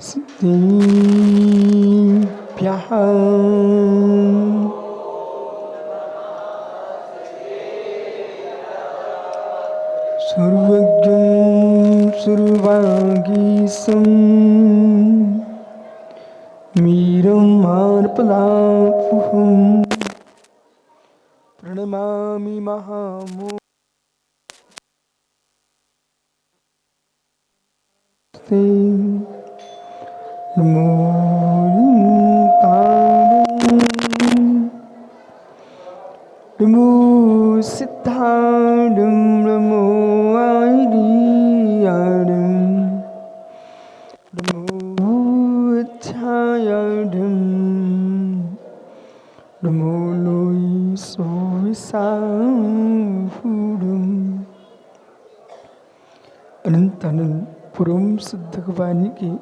सिद्धिभ्यः सर्वज्ञं सर्वागीसं मीरं मानपदापुहं प्रणमामि महामूर्ते नमो नमो सिद्धाणं नमो आर्याणं नमो छायाढं नमो लोई सोविसाहुडं अनंत अनंत परम सिद्ध भगवान की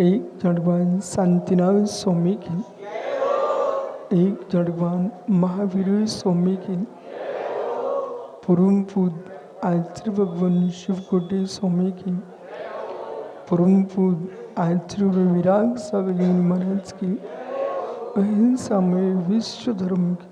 एक जड़वान शांतिनाथ स्वामी की एक जड़वान महावीर स्वामी की परम पूज आचार्य भगवान शिवकोटि स्वामी की परम पूज आचार्य विराग सागर महाराज की अहिंसा में विश्व धर्म की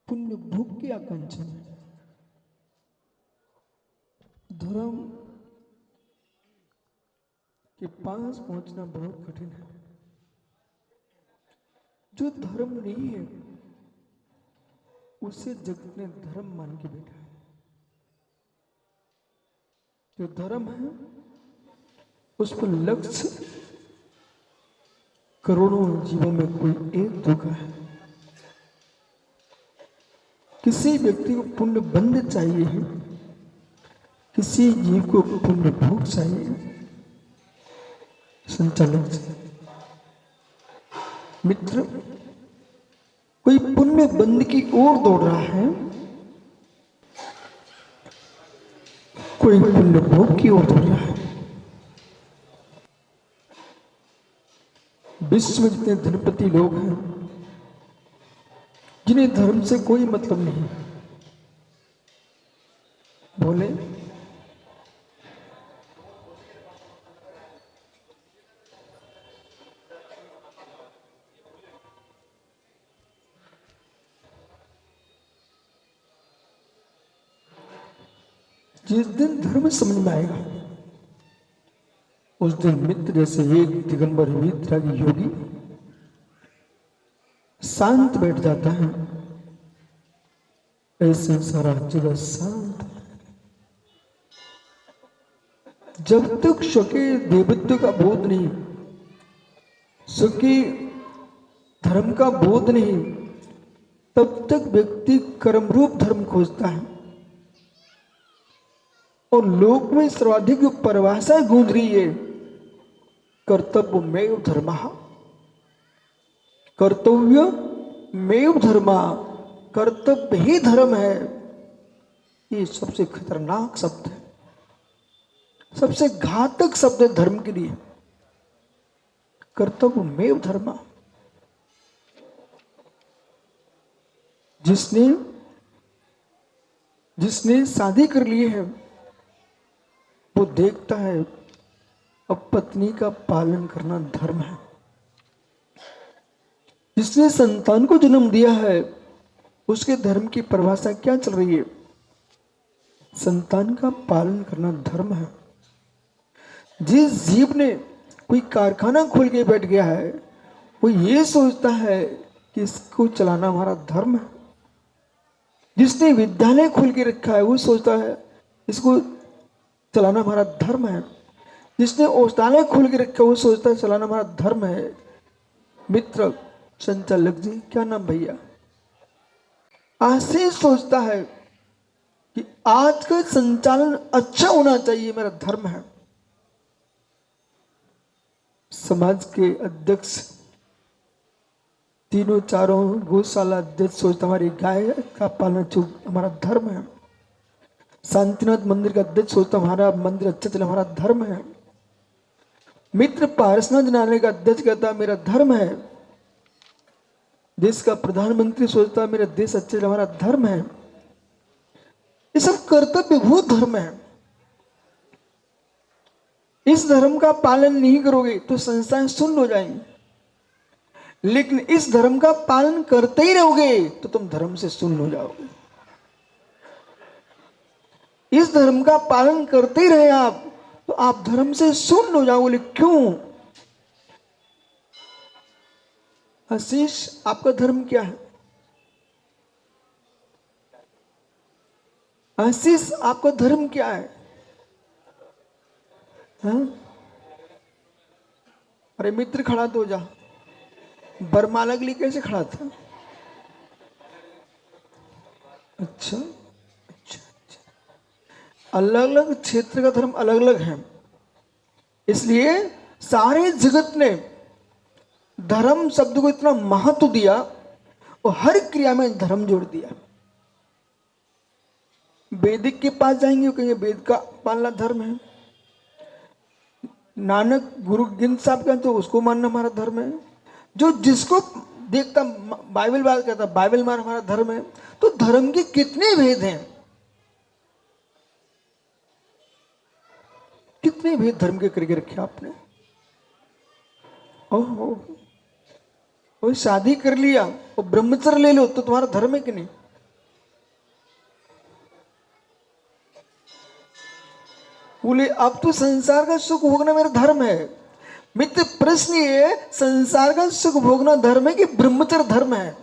पुण्य भोग की आकांक्षा में धर्म के पास पहुंचना बहुत कठिन है। जो धर्म नहीं है उसे जगत ने धर्म मान के बैठा है। जो धर्म है उस पर लक्ष्य करोड़ों जीवों में कोई एक धोखा है। किसी व्यक्ति को पुण्य बंध चाहिए है, किसी जीव को पुण्य भोग चाहिए। संचालक जी, मित्र, कोई पुण्य बंध की ओर दौड़ रहा है, कोई पुण्य भोग की ओर दौड़ रहा है। विश्व में जितने धनपति लोग हैं, जिन्हें धर्म से कोई मतलब नहीं, बोले जिस दिन धर्म समझ में आएगा उस दिन मित्र जैसे एक दिगंबर वीतरागी योगी शांत बैठ जाता है, ऐसे सारा जगह शांत। जब तक स्वके देवत्व का बोध नहीं, स्वके धर्म का बोध नहीं, तब तक व्यक्ति कर्मरूप धर्म खोजता है। और लोक में सर्वाधिक जो परिभाषा गूंज रही है, कर्तव्य में धर्म, कर्तव्य में धर्म, कर्तव्य ही धर्म है। ये सबसे खतरनाक शब्द है, सबसे घातक शब्द है धर्म के लिए, कर्तव्य में धर्म। जिसने शादी कर ली है वो देखता है अब पत्नी का पालन करना धर्म है। जिसने संतान को जन्म दिया है उसके धर्म की परिभाषा क्या चल रही है? संतान का पालन करना धर्म है। जिस जीव ने कोई कारखाना खोल के बैठ गया है वो ये सोचता है कि इसको चलाना हमारा धर्म है। जिसने विद्यालय खोल के रखा है वो सोचता है इसको चलाना हमारा धर्म है। जिसने औषधालय खोल के रखा है वो सोचता है चलाना हमारा धर्म है। मित्र, संचालक जी, क्या नाम भैया, आशीष सोचता है कि आज का संचालन अच्छा होना चाहिए, मेरा धर्म है। समाज के अध्यक्ष, तीनों चारों गौशाला अध्यक्ष सोचता हमारी गाय का पालन हमारा धर्म है। शांतिनाथ मंदिर का अध्यक्ष सोचता हमारा मंदिर अच्छा चले, हमारा धर्म है। मित्र, पारसनाथ जिनालय का अध्यक्ष कहता मेरा धर्म है। देश का प्रधानमंत्री सोचता मेरा देश अच्छे, हमारा धर्म है। ये सब कर्तव्यभूत धर्म है। इस धर्म का पालन नहीं करोगे तो संस्थाएं शून्य हो जाएंगी, लेकिन इस धर्म का पालन करते ही रहोगे तो तुम धर्म से शून्य हो जाओगे। इस धर्म का पालन करते ही रहे आप तो आप धर्म से शून्य हो जाओगे। क्यों? आशीष, आपका धर्म क्या है? आशीष, आपका धर्म क्या है? हाँ? अरे मित्र, खड़ा तो हो जा। बरमाला के लिए कैसे खड़ा था? अच्छा, अलग अलग क्षेत्र का धर्म अलग अलग है, इसलिए सारे जगत ने धर्म शब्द को इतना महत्व दिया और हर क्रिया में धर्म जोड़ दिया। वैदिक के पास जाएंगे, कहेंगे वेद का पालना धर्म है। नानक गुरु गोविंद साहब कहते तो उसको मानना हमारा धर्म है। जो जिसको देखता बाइबल बात कहता बाइबल मार हमारा धर्म है। तो धर्म के कितने भेद हैं, कितने भेद धर्म के करके रखे आपने। ओहो, वो शादी कर लिया और ब्रह्मचर्य ले लो तो तुम्हारा धर्म है कि नहीं? बोले अब तो संसार का सुख भोगना मेरा धर्म है। मित्र, प्रश्न ये, संसार का सुख भोगना धर्म है कि ब्रह्मचर्य धर्म है?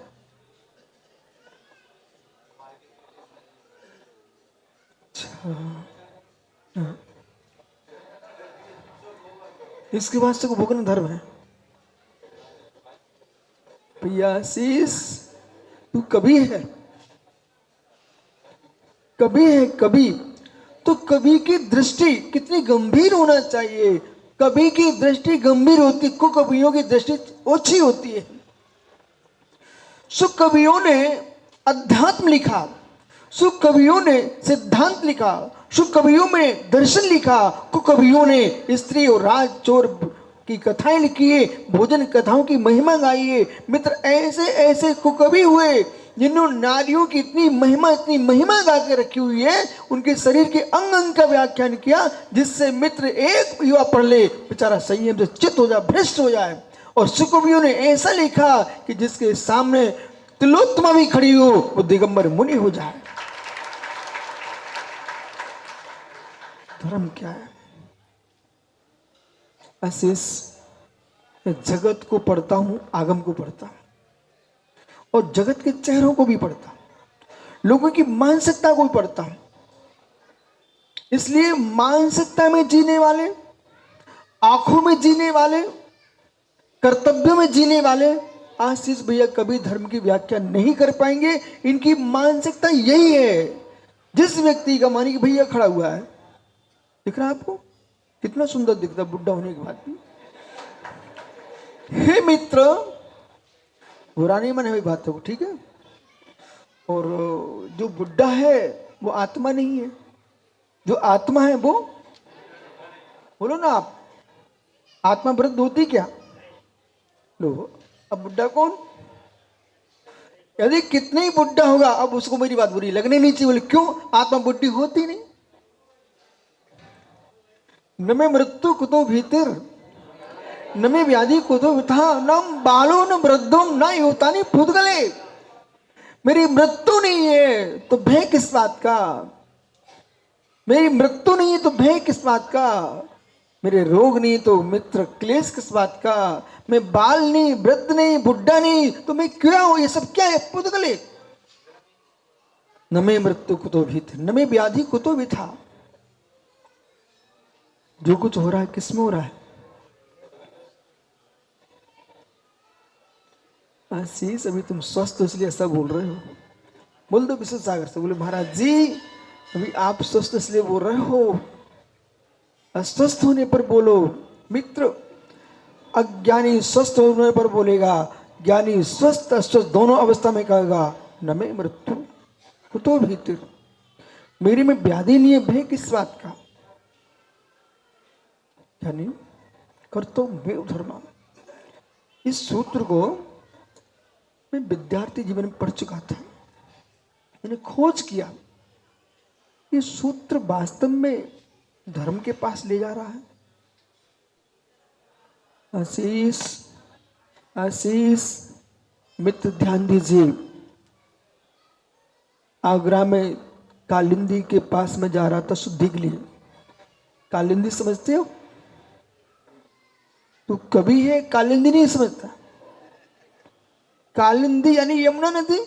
इसके बाद सुख भोगना धर्म है। भैया आशीष तू कभी है, कभी है कभी। तो कभी की दृष्टि कितनी गंभीर होना चाहिए। कभी की दृष्टि गंभीर होती, को कवियों की दृष्टि ओछी होती है। सुख कवियों ने अध्यात्म लिखा, सुख कवियों ने सिद्धांत लिखा, सुख कवियों में दर्शन लिखा, कुछ कवियों ने स्त्री और राज चोर की कथाएं लिखी है, भोजन कथाओं की महिमा गाई है। मित्र ऐसे ऐसे कुकवि हुए जिन्होंने नारियों की इतनी महिमा गा के रखी हुई है, उनके शरीर के अंग अंग का व्याख्यान किया, जिससे मित्र एक युवा पढ़ ले बेचारा संयम से चित्त हो जाए, भ्रष्ट हो जाए। और सुकवियों ने ऐसा लिखा कि जिसके सामने तिलोत्तमा भी खड़ी हो वो दिगंबर मुनि हो जाए। धर्म क्या है? आशीष मैं जगत को पढ़ता हूं, आगम को पढ़ता हूं, और जगत के चेहरों को भी पढ़ता हूं, लोगों की मानसिकता को भी पढ़ता हूं। इसलिए मानसिकता में जीने वाले, आंखों में जीने वाले, कर्तव्यों में जीने वाले आशीष भैया कभी धर्म की व्याख्या नहीं कर पाएंगे। इनकी मानसिकता यही है। जिस व्यक्ति का मानिए भैया खड़ा हुआ है, दिख रहा है आपको कितना सुंदर दिखता है बुढ़ा होने के बाद भी। हे मित्र, बुरा नहीं माने हुई बातों को, ठीक है। और जो बुढ़ा है वो आत्मा नहीं है, जो आत्मा है वो, बोलो ना आप, आत्मा वृद्ध होती क्या? लो अब बुढ़ा कौन? यदि कितने ही बुढ़ा होगा, अब उसको मेरी बात बुरी लगनी नहीं चाहिए। बोले क्यों? आत्मा बुढ़ी होती नहीं। न में मृत्यु कुतो भीतर, न में व्याधि कुतो विथा, न बालो न वृद्धो न युवतानि पुद्गले। मेरी मृत्यु नहीं है तो भय किस बात का? मेरी मृत्यु नहीं है तो भय किस बात का? मेरे रोग नहीं तो मित्र क्लेश किस बात का? मैं बाल नहीं, वृद्ध नहीं, बुढ़ा नहीं, तो मैं क्या हूं? ये सब क्या है? पुद्गले। न में मृत्यु कुतो भीतर, न में व्याधि कुतो विथा। जो कुछ हो रहा है किसमें हो रहा है? आशीष अभी तुम स्वस्थ हो इसलिए ऐसा बोल रहे हो। बोल दो विश्व सागर से, बोले महाराज जी अभी आप स्वस्थ इसलिए बोल रहे हो, अस्वस्थ होने पर बोलो। मित्र अज्ञानी स्वस्थ होने पर बोलेगा, ज्ञानी स्वस्थ अस्वस्थ दोनों अवस्था में कहेगा न में मृत्यु कुतो भीतर, मेरी में व्याधि नहीं है, भय किस बात का? यानी कर्तव्यमेव धर्मः। इस सूत्र को मैं विद्यार्थी जीवन में पढ़ चुका था, मैंने खोज किया ये सूत्र वास्तव में धर्म के पास ले जा रहा है। आशीष आशीष मित्र ध्यान दीजिए, आगरा में कालिंदी के पास में जा रहा था शुद्धि के लिए। कालिंदी समझते हो? तो कभी है कालिंदी नहीं समझता। कालिंदी यानी यमुना नदी।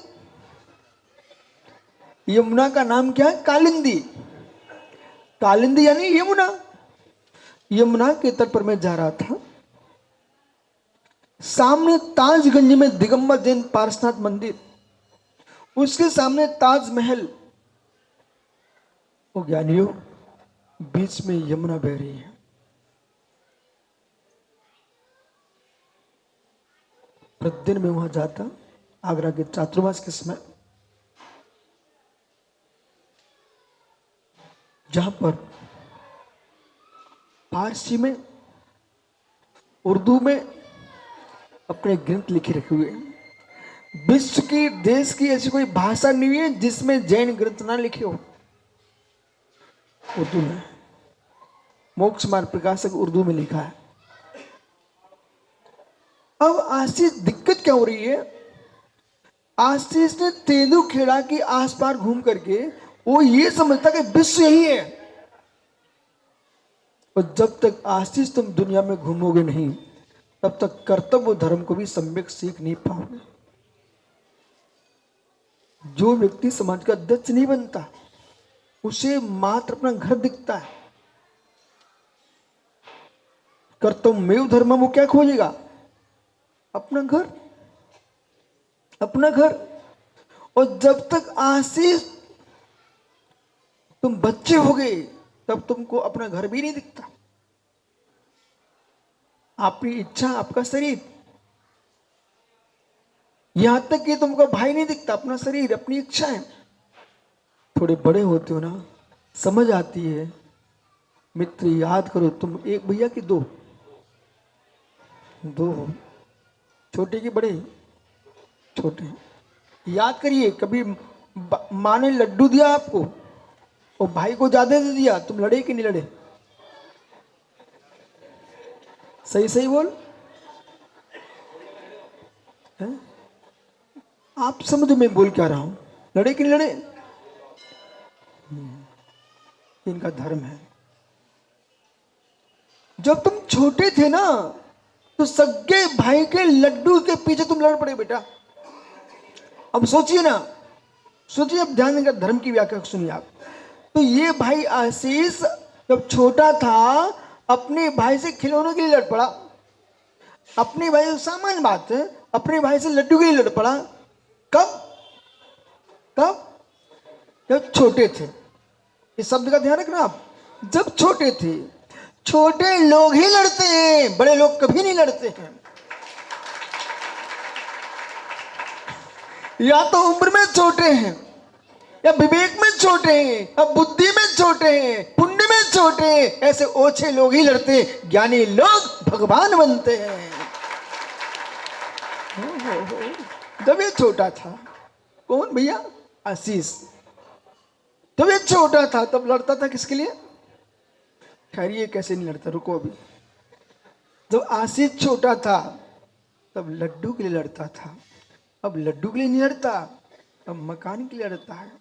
यमुना का नाम क्या है? कालिंदी। कालिंदी यानी यमुना। यमुना के तट पर मैं जा रहा था, सामने ताजगंज में दिगंबर जैन पारसनाथ मंदिर, उसके सामने ताजमहल, वो ज्ञानियों बीच में यमुना बह रही है। प्रतिदिन मैं वहां जाता आगरा के चातुर्मास के समय, जहां पर फारसी में, उर्दू में अपने ग्रंथ लिखे रखे हुए हैं। विश्व की देश की ऐसी कोई भाषा नहीं है जिसमें जैन ग्रंथ ना लिखे हो। उर्दू में मोक्ष मार्ग प्रकाशक उर्दू में लिखा है। अब आशीष दिक्कत क्या हो रही है? आशीष ने तेंदुखेड़ा के आस पास घूम करके वो ये समझता कि विश्व यही है। और जब तक आशीष तुम दुनिया में घूमोगे नहीं, तब तक कर्तव्य धर्म को भी सम्यक सीख नहीं पाओगे। जो व्यक्ति समाज का अध्यक्ष नहीं बनता, उसे मात्र अपना घर दिखता है। कर्तव्यमेव धर्म, वो क्या खोजेगा? अपना घर। अपना घर। और जब तक आशीष तुम बच्चे हो गए तब तुमको अपना घर भी नहीं दिखता, आपकी इच्छा, आपका शरीर, यहां तक कि तुमको भाई नहीं दिखता, अपना शरीर, अपनी इच्छा है। थोड़े बड़े होते हो ना, समझ आती है। मित्र याद करो, तुम एक भैया की दो, दो हो, छोटे की बड़े, छोटे। याद करिए, कभी माँ ने लड्डू दिया आपको और भाई को ज्यादा दे दिया, तुम लड़े कि नहीं लड़े? सही सही बोल है? आप समझो मैं बोल क्या रहा हूं, लड़े कि नहीं लड़े? इनका धर्म है। जब तुम छोटे थे ना, तो सगे भाई के लड्डू के पीछे तुम लड़ पड़े बेटा। अब सोचिए ना, सोचिए, अब ध्यान देकर धर्म की व्याख्या सुनिए आप। तो ये भाई आशीष जब छोटा था, अपने भाई से खिलौनों के लिए लड़ पड़ा। अपने भाई, सामान्य बात है, अपने भाई से लड्डू के लिए लड़ पड़ा। कब? कब? जब छोटे थे। इस शब्द का ध्यान रखना आप, जब छोटे थे। छोटे लोग ही लड़ते हैं, बड़े लोग कभी नहीं लड़ते हैं। या तो उम्र में छोटे हैं, या विवेक में छोटे हैं, या बुद्धि में छोटे हैं, पुण्य में छोटे हैं, ऐसे ओछे लोग ही लड़ते हैं। ज्ञानी लोग भगवान बनते हैं। जब ये छोटा था, कौन भैया? आशीष। जब ये छोटा था तब लड़ता था किसके लिए? खैर, ये कैसे नहीं लड़ता, रुको अभी। जब आशीष छोटा था तब लड्डू के लिए लड़ता था। अब लड्डू के लिए नहीं लड़ता, अब मकान के लिए लड़ता है।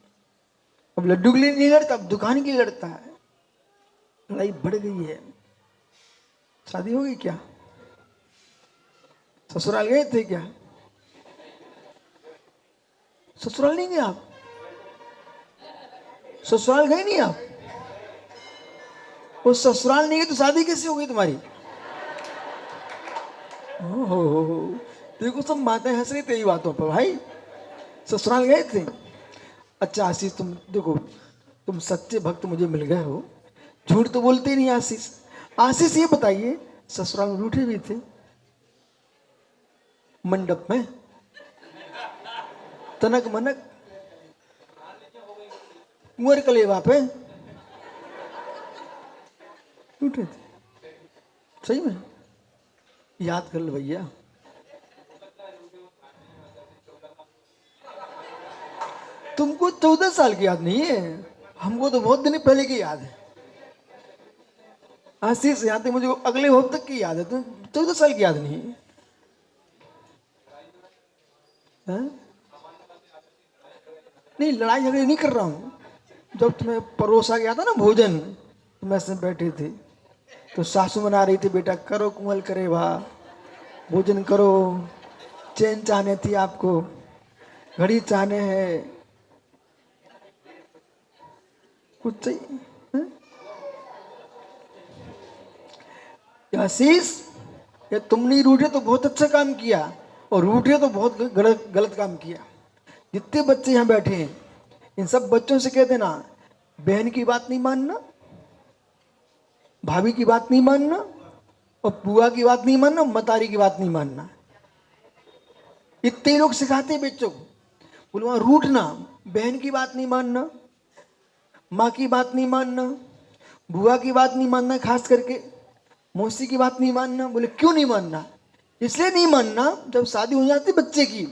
अब लड्डू के लिए नहीं लड़ता, अब दुकान के लिए लड़ता है। लड़ाई बढ़ गई है। शादी हो गई क्या? ससुराल गए थे क्या? ससुराल नहीं गए आप? ससुराल गए नहीं आप? वो ससुराल नहीं गए तो शादी कैसे हो गई तुम्हारी? ओहो, देखो सब माताएं हंस रही तेरी बातों पर भाई। ससुराल गए थे? अच्छा आशीष, तुम देखो, तुम सच्चे भक्त मुझे मिल गए हो, झूठ तो बोलते ही नहीं आशीष। आशीष ये बताइए, ससुराल में रूठे भी थे? मंडप में तनक मनक कुंवर कलेवा पे रूठे थे? सही में याद कर लो भैया। तुमको 14 साल की याद नहीं है, हमको तो बहुत दिन पहले की याद है। आशीष, यहाँ तक मुझे अगले हफ्ते तक की याद है, तुम 14 साल की याद नहीं है? नहीं, लड़ाई झगड़े नहीं कर रहा हूँ। जब तुम्हें परोसा गया था ना भोजन, तुम ऐसे बैठे थे, तो सासू मना रही थी, बेटा करो कुंवल करे वाह, भोजन करो, चैन चाहने थी आपको, घड़ी चाहने हैं, कुछ चाहिए। आशीष, ये तुम नहीं रूठे तो बहुत अच्छा काम किया, और रूठे तो बहुत गलत गलत काम किया। जितने बच्चे यहाँ बैठे हैं, इन सब बच्चों से कह देना, बहन की बात नहीं मानना, भाभी की बात नहीं मानना, और बुआ की बात नहीं मानना, मतारी की बात नहीं मानना। इतने लोग सिखाते हैं बच्चों को। बोले वहां रूठना, बहन की बात नहीं मानना, माँ की बात नहीं मानना, बुआ की बात नहीं मानना, खास करके मौसी की बात नहीं मानना। बोले क्यों नहीं मानना? इसलिए नहीं मानना, जब शादी हो जाती बच्चे की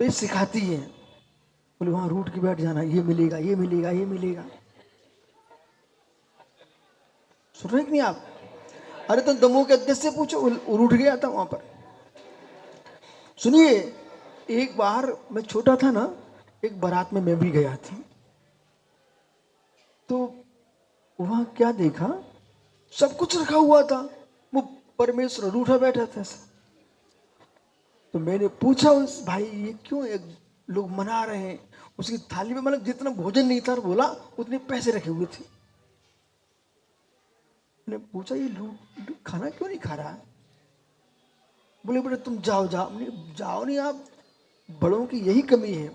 तो ये सिखाती है। बोले वहां रूठ के बैठ जाना, ये मिलेगा, ये मिलेगा, ये मिलेगा। सुन रहे कि नहीं आप? अरे तो दमोह के अध्यक्ष से पूछो, रूठ गया था वहां पर। सुनिए, एक बार मैं छोटा था ना, एक बारात में मैं भी गया था, तो वहां क्या देखा, सब कुछ रखा हुआ था, वो परमेश्वर रूठा बैठा था। तो मैंने पूछा उस भाई, ये क्यों एक लोग मना रहे हैं? उसकी थाली में मतलब जितना भोजन नहीं था, बोला उतने पैसे रखे हुए थे। मैंने पूछा, ये लूट खाना क्यों नहीं खा रहा है? बोले बेटा तुम जाओ जाओ। नहीं जाओ नहीं आप, बड़ों की यही कमी है,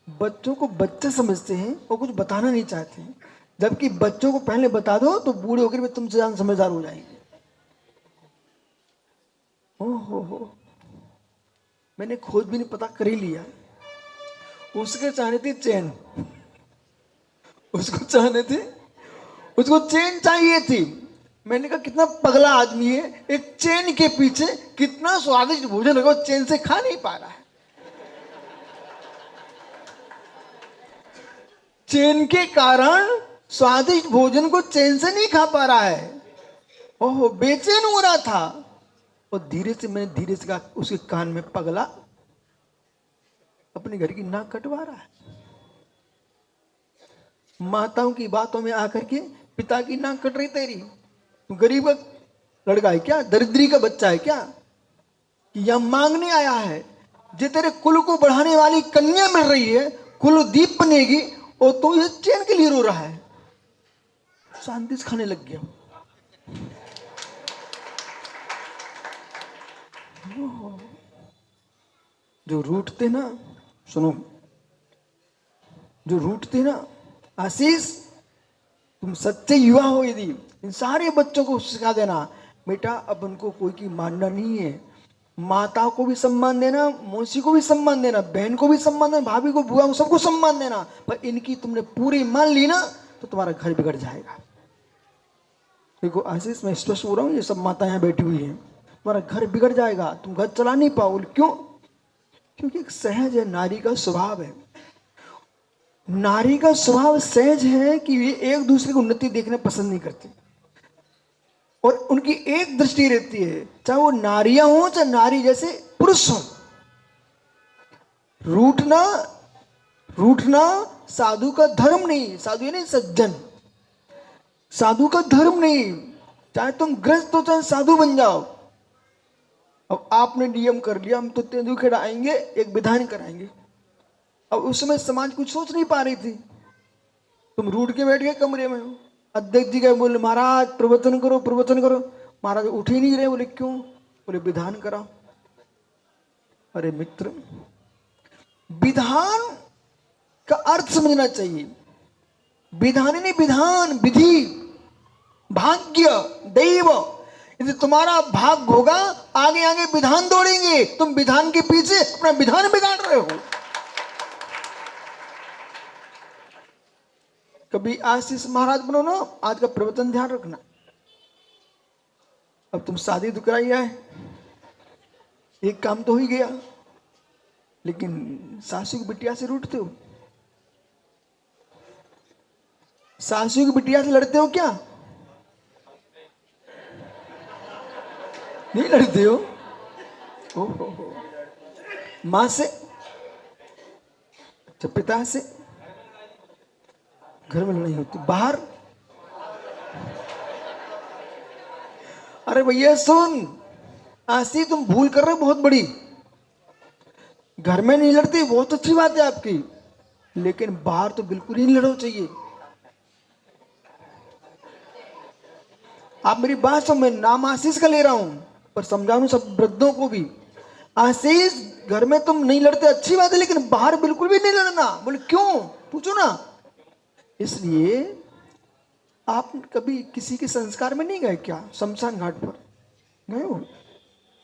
बच्चों को बच्चे समझते हैं और कुछ बताना नहीं चाहते हैं, जबकि बच्चों को पहले बता दो तो बूढ़े होकर भी तुमसे ज्यादा समझदार हो जाएंगे। ओहो, मैंने खोजबीन पता कर ही लिया, उसके चाहने थी चैन, उसको चाहने थे, उसको चैन चाहिए थी। मैंने कहा कितना पगला आदमी है, एक चैन के पीछे कितना स्वादिष्ट भोजन होगा, चैन से खा नहीं पा रहा है। चैन के कारण स्वादिष्ट भोजन को चैन से नहीं खा पा रहा है। ओहो, बेचैन हो रहा था। और मैंने धीरे से कहा उसके कान में, पगला अपने घर की नाक कटवा रहा है, माताओं की बातों में आकर के पिता की नाक कट रही तेरी, तू गरीब लड़का है क्या, दरिद्री का बच्चा है क्या, कि यह मांगने आया है? जे तेरे कुल को बढ़ाने वाली कन्या मिल रही है, कुल दीप बनेगी, और तो ये चैन के लिए रो रहा है। शांति से खाने लग गया। जो रूठते ना, सुनो, जो रूठते ना, आशीष तुम सच्चे युवा हो यदि इन सारे बच्चों को सिखा देना, बेटा अब उनको कोई की मानना नहीं है, माता को भी सम्मान देना, मौसी को भी सम्मान देना, बहन को भी सम्मान देना, भाभी को, बुआ को, सबको सम्मान देना, पर इनकी तुमने पूरी मान ली ना तो तुम्हारा घर बिगड़ जाएगा। देखो आशीष, मैं स्पष्ट हो रहा हूँ, ये सब माता यहाँ बैठी हुई है, तुम्हारा घर बिगड़ जाएगा, तुम घर चला नहीं पाओगे। क्यों? क्योंकि एक सहज है, नारी का स्वभाव है, नारी का स्वभाव सहज है कि वे एक दूसरे की उन्नति देखना पसंद नहीं करती, और उनकी एक दृष्टि रहती है, चाहे वो नारियां हो चाहे नारी जैसे पुरुष हो। रूठना, रूठना साधु का धर्म नहीं, साधु यानी सज्जन, साधु का धर्म नहीं। चाहे तुम ग्रस्त हो चाहे साधु बन जाओ। अब आपने नियम कर लिया, हम तो तेंदुखेड़ा आएंगे, एक विधान कराएंगे। अब उस समय समाज कुछ सोच नहीं पा रही थी, तुम रूठ के बैठ गए कमरे में। अध्यक्ष जी गए, बोले महाराज प्रवचन करो, प्रवचन करो। महाराज उठ ही नहीं रहे। बोले क्यों? बोले विधान कराओ। अरे मित्र, विधान का अर्थ समझना चाहिए। विधान नहीं, विधान, विधि, भाग्य, दैव। यदि तुम्हारा भाग होगा, आगे आगे विधान दौड़ेंगे, तुम विधान के पीछे अपना विधान बिगाड़ रहे हो। कभी आशीष महाराज बनो ना, आज का प्रवचन ध्यान रखना। अब तुम शादी तो कराई है, एक काम तो हो ही गया, लेकिन सासू की बिटिया से रूठते हो, सासू की बिटिया से लड़ते हो क्या? नहीं लड़ते हो? ओहो, मां से, अच्छा पिता से घर में लड़ाई होती, बाहर? अरे भैया सुन, आशी तुम भूल कर रहे हो बहुत बड़ी। घर में नहीं लड़ती, बहुत अच्छी बात है आपकी, लेकिन बाहर तो बिल्कुल ही नहीं लड़ो चाहिए। आप मेरी बात समझ, नाम आशीष का ले रहा हूं, पर समझाऊं सब वृद्धों को भी। आशीष, घर में तुम नहीं लड़ते अच्छी बात है, लेकिन बाहर बिल्कुल भी नहीं लड़ना। बोले क्यों? पूछो ना। इसलिए आप कभी किसी के संस्कार में नहीं गए क्या? शमशान घाट पर गए हो?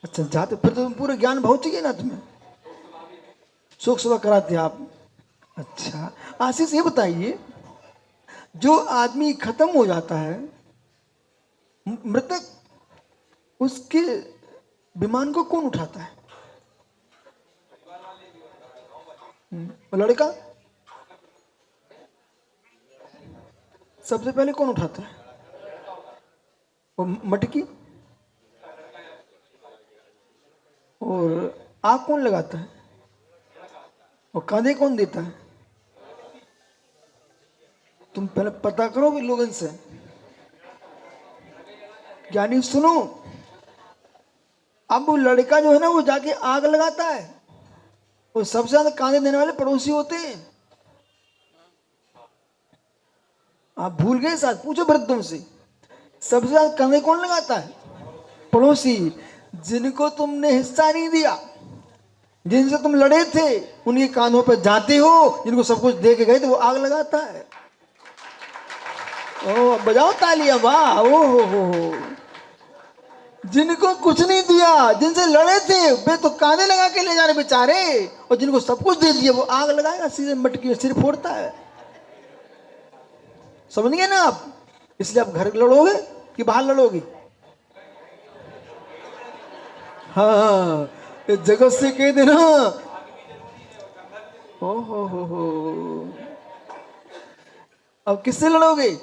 अच्छा जाते, फिर तो पूरे ज्ञान बहुत चाहिए ना तुम्हें, शोक सभा कराते आप। अच्छा आशीष, ये बताइए, जो आदमी खत्म हो जाता है, मृतक, उसके विमान को कौन उठाता है? लड़का सबसे पहले कौन उठाता है? और मटकी? और आग कौन लगाता है? और कांधे कौन देता है? तुम पहले पता करो भी लोगों से। ज्ञानी सुनो, अब वो लड़का जो है ना, वो जाके आग लगाता है, वो सबसे ज्यादा कांधे देने वाले पड़ोसी होते हैं। आप भूल गए साथ, पूछो वृद्धों से, सबसे ज्यादा कांधे कौन लगाता है? पड़ोसी, जिनको तुमने हिस्सा नहीं दिया, जिनसे तुम लड़े थे उनके कांधों पर जाते हो, जिनको सब कुछ दे के गए थे वो आग लगाता है। ओ बजाओ तालियां, वाह, ओ हो। जिनको कुछ नहीं दिया, जिनसे लड़े थे वे तो कांधे लगा के ले जा रहे बेचारे, और जिनको सब कुछ दे दिया वो आग लगाएगा, सीधे मटकी में सिर फोड़ता है। समझ गए ना आप? इसलिए आप घर लड़ोगे कि बाहर लड़ोगे? हाँ, ये जगत से कह देना। ओ हो। अब किससे लड़ोगे?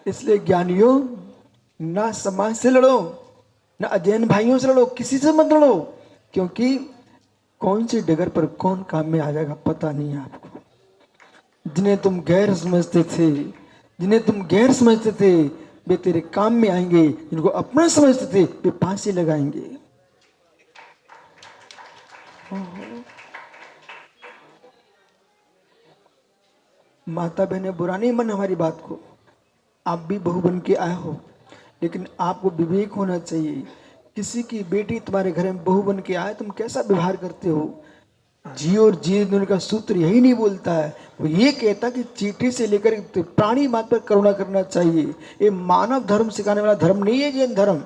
इसलिए ज्ञानियों, ना समाज से लड़ो, ना अजैन भाइयों से लड़ो, किसी से मत लड़ो, क्योंकि कौन सी डगर पर कौन काम में आ जाएगा पता नहीं है आपको। जिन्हें तुम गैर समझते थे, जिन्हें तुम गैर समझते थे, वे तेरे काम में आएंगे। जिनको अपना समझते थे वे फांसी लगाएंगे। माता बहने बुरा नहीं मन हमारी बात को, आप भी बहू बन के आए हो, लेकिन आपको विवेक होना चाहिए। किसी की बेटी तुम्हारे घर में बहू बन के आए, तुम कैसा व्यवहार करते हो? जी और जी दुनिया का सूत्र यही नहीं बोलता है, वो ये कहता कि चींटी से लेकर प्राणी मात्र पर करुणा करना चाहिए। ये मानव धर्म सिखाने वाला धर्म नहीं है जैन धर्म।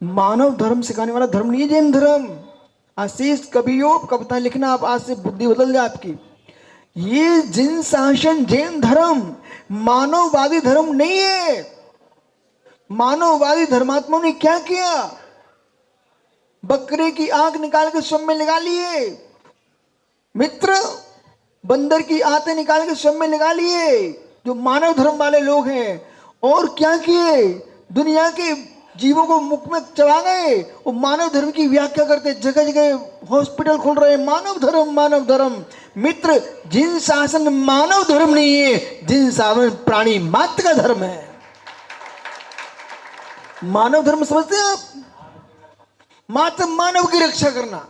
मानव धर्म सिखाने वाला धर्म नहीं है जैन धर्म। आशीष कवियों कविता लिखना, आप आज से बुद्धि बदल जाए आपकी। ये जिन शासन जैन धर्म मानववादी धर्म नहीं है। मानववादी धर्मात्माओं ने क्या किया? बकरे की आंख निकाल के स्वयं में लगा लिए मित्र, बंदर की आंतें निकाल के स्वयं में लगा लिए जो मानव धर्म वाले लोग हैं। और क्या किए? दुनिया के जीवों को मुख में चला गए। वो मानव धर्म की व्याख्या करते, जगह जगह हॉस्पिटल खोल रहे हैं, मानव धर्म मानव धर्म। मित्र, जिन शासन मानव धर्म नहीं है, जिन शासन प्राणी मात्र का धर्म है। मानव धर्म समझते हैं आप? मात्र मानव की रक्षा करना,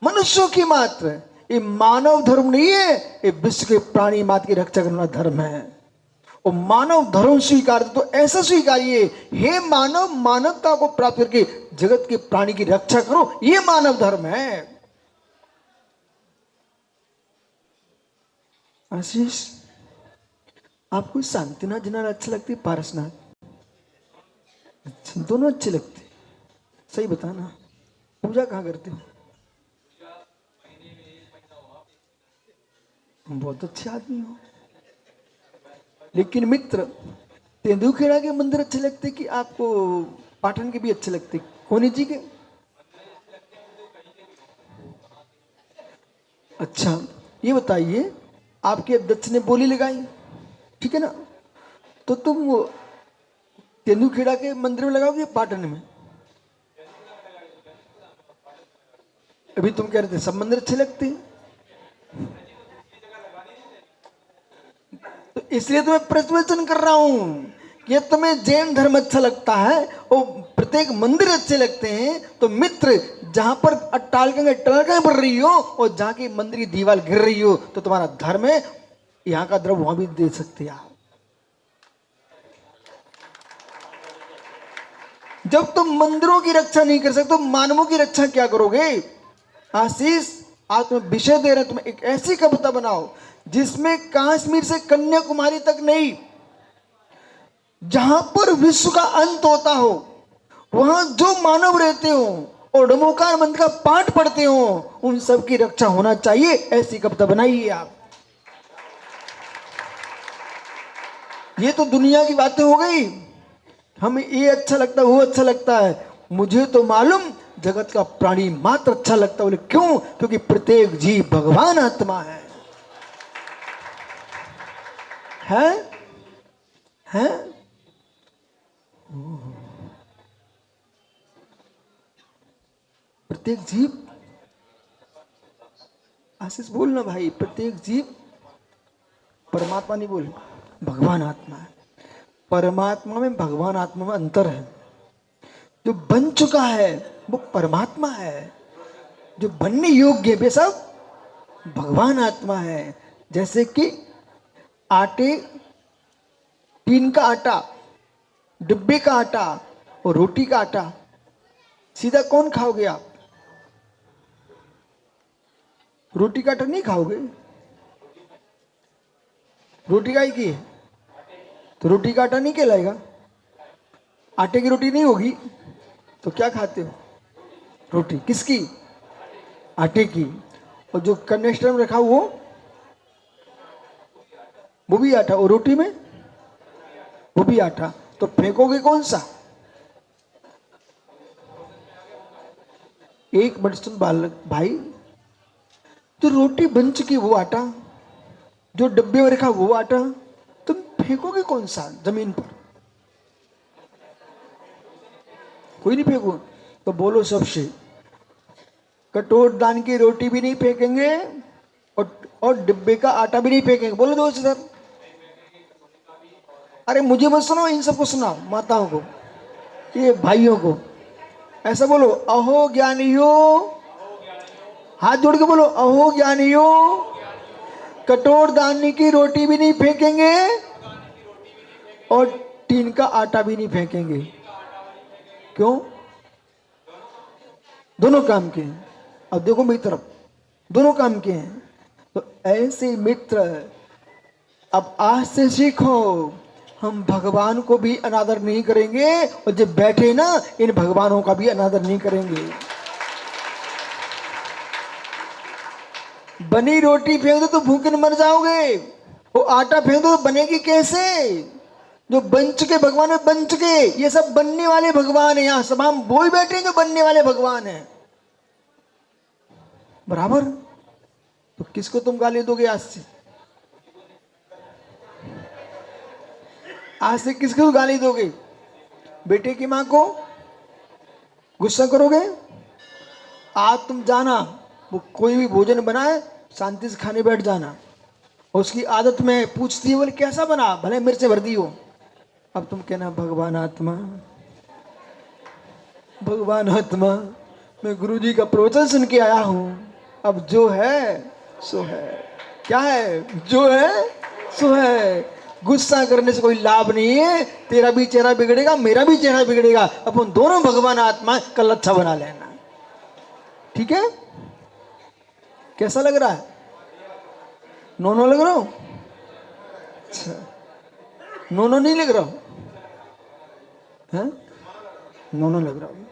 मनुष्यों की मात्र। ये मानव धर्म नहीं है, ये विश्व के प्राणी मात्र की रक्षा करना धर्म है। और मानव धर्म स्वीकार तो ऐसा स्वीकारिए, हे मानव, मानवता को प्राप्त करके जगत के प्राणी की रक्षा करो, ये मानव धर्म है। आशीष, आपको शांतिनाथ जिनाल अच्छा लगती है पारसनाथ? अच्छा, दोनों अच्छे लगते। सही बताना, पूजा कहाँ करते हो? बहुत अच्छे आदमी हो। लेकिन मित्र, तेंदुखेड़ा के मंदिर अच्छे लगते कि आपको पाटन के भी अच्छे लगते, कोनी जी के? अच्छा, ये बताइए, आपके अध्यक्ष ने बोली लगाई, ठीक है ना, तो तुम तेंदुखेड़ा के मंदिर में लगाओगे पाटन में? अभी तुम कह रहे थे सब मंदिर अच्छे लगते हैं, तो इसलिए तो मैं प्रश्न कर रहा हूं कि तुम्हें जैन धर्म अच्छा लगता है और प्रत्येक मंदिर अच्छे लगते हैं, तो मित्र, जहां पर अट्टालिकाएं बढ़ रही हो और जहां की मंदिर की दीवार गिर रही हो, तो तुम्हारा धर्म है, यहां का द्रव्य वहां भी दे सकते आप। जब तुम मंदिरों की रक्षा नहीं कर सकते तो मानवों की रक्षा क्या करोगे? आशीष, आज तुम्हें विषय दे रहे, तुम्हें एक ऐसी कविता बनाओ जिसमें कश्मीर से कन्याकुमारी तक नहीं, जहां पर विश्व का अंत होता हो, वहां जो मानव रहते हो और डमोकार मंत्र का पाठ पढ़ते हो, उन सब की रक्षा होना चाहिए। ऐसी कविता बनाइए आप। ये तो दुनिया की बातें हो गई, हमें ये अच्छा लगता है, वो अच्छा लगता है। मुझे तो मालूम जगत का प्राणी मात्र अच्छा लगता है। बोले क्यों? क्योंकि प्रत्येक जीव भगवान आत्मा है। है? है? प्रत्येक जीव, आशीष बोलना भाई, प्रत्येक जीव परमात्मा नहीं, बोल भगवान आत्मा है। परमात्मा में भगवान आत्मा में अंतर है। जो बन चुका है वो परमात्मा है, जो बनने योग्य है वे सब भगवान आत्मा है। जैसे कि आटे, टीन का आटा, डिब्बे का आटा और रोटी का आटा, सीधा कौन खाओगे आप? रोटी का आटा नहीं खाओगे। रोटी गाय की है तो रोटी का आटा नहीं कहलाएगा। आटे की रोटी नहीं होगी तो क्या खाते हो? रोटी किसकी? आटे की। और जो कनेस्टर में रखा वो भी आटा, और रोटी में वो भी आटा, तो फेंकोगे कौन सा? एक मिनट सुन बालक भाई, तो रोटी बन चुकी वो आटा, जो डब्बे में रखा वो आटा, तुम फेंकोगे कौन सा जमीन पर? कोई नहीं फेंको। तो बोलो सबसे, कटोर दान की रोटी भी नहीं फेंकेंगे और डिब्बे का आटा भी नहीं फेंकेंगे। बोलो दोस्त सर। अरे मुझे मत सुनो, इन सबको सुना, माताओं को, ये भाइयों को। ऐसा बोलो, अहो ज्ञानियों, हाथ जोड़ के बोलो, अहो ज्ञानियों, कटोर दानी की रोटी भी नहीं फेंकेंगे और टीन का आटा भी नहीं फेंकेंगे। क्यों? दोनों काम के हैं। अब देखो मेरी तरफ, दोनों काम के हैं। तो ऐसे मित्र अब आज से सीखो, हम भगवान को भी अनादर नहीं करेंगे और जब बैठे ना इन भगवानों का भी अनादर नहीं करेंगे। बनी रोटी फेंक दो तो भूखे मर जाओगे, वो आटा फेंक दो तो बनेगी कैसे? जो बन चुके भगवान है, बन चुके, ये सब बनने वाले भगवान है। यहां सब हम बोल बैठे हैं जो बनने वाले भगवान है, बराबर। तो किसको तुम गाली दोगे आज से? आज से किसको गाली दोगे? बेटे की मां को गुस्सा करोगे? आज तुम जाना, वो कोई भी भोजन बनाए शांति से खाने बैठ जाना, उसकी आदत में पूछती है, बोले कैसा बना, भले मिर्च भर दी हो। अब तुम कहना, भगवान आत्मा, भगवान आत्मा, मैं गुरुजी का प्रवचन सुन के आया हूं, अब जो है सो है। क्या है? जो है सो है। गुस्सा करने से कोई लाभ नहीं है, तेरा भी चेहरा बिगड़ेगा, मेरा भी चेहरा बिगड़ेगा। अपन दोनों भगवान आत्मा कल अच्छा बना लेना, ठीक है? कैसा लग रहा है? नो लग रहा हूं? अच्छा, नो नहीं लग रहा हूं? नो लग रहा हूं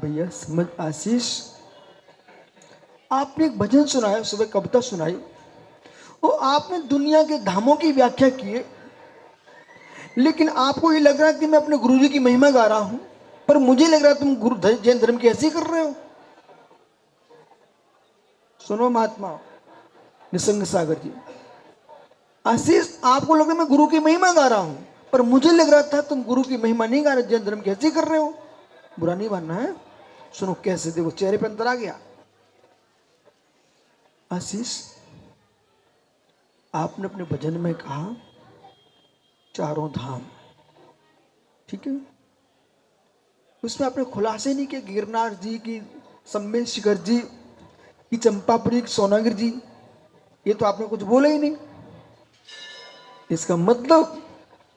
भैया। समझ आशीष, आपने एक भजन सुनाया, सुबह कविता सुनाई, वो आपने दुनिया के धामों की व्याख्या की है, लेकिन आपको ये लग रहा है कि मैं अपने गुरुजी की महिमा गा रहा हूं, पर मुझे लग रहा है तुम गुरु जैन धर्म की ऐसी कर रहे हो। सुनो महात्मा निसंग सागर जी, आशीष, आपको लग रहा है मैं गुरु की महिमा गा रहा हूं, पर मुझे लग रहा था तुम गुरु की महिमा नहीं गा रहे, जैन धर्म की ऐसी कर रहे हो। बुरा नहीं मानना है। सुनो कैसे, देखो चेहरे पर अंतर आ गया। आशीष, आपने अपने भजन में कहा चारों धाम, ठीक है, उसमें आपने खुलासे नहीं किया गिरनार जी की, सम्मेद शिखर जी की, चंपापुरी की, सोनागिर जी, ये तो आपने कुछ बोला ही नहीं। इसका मतलब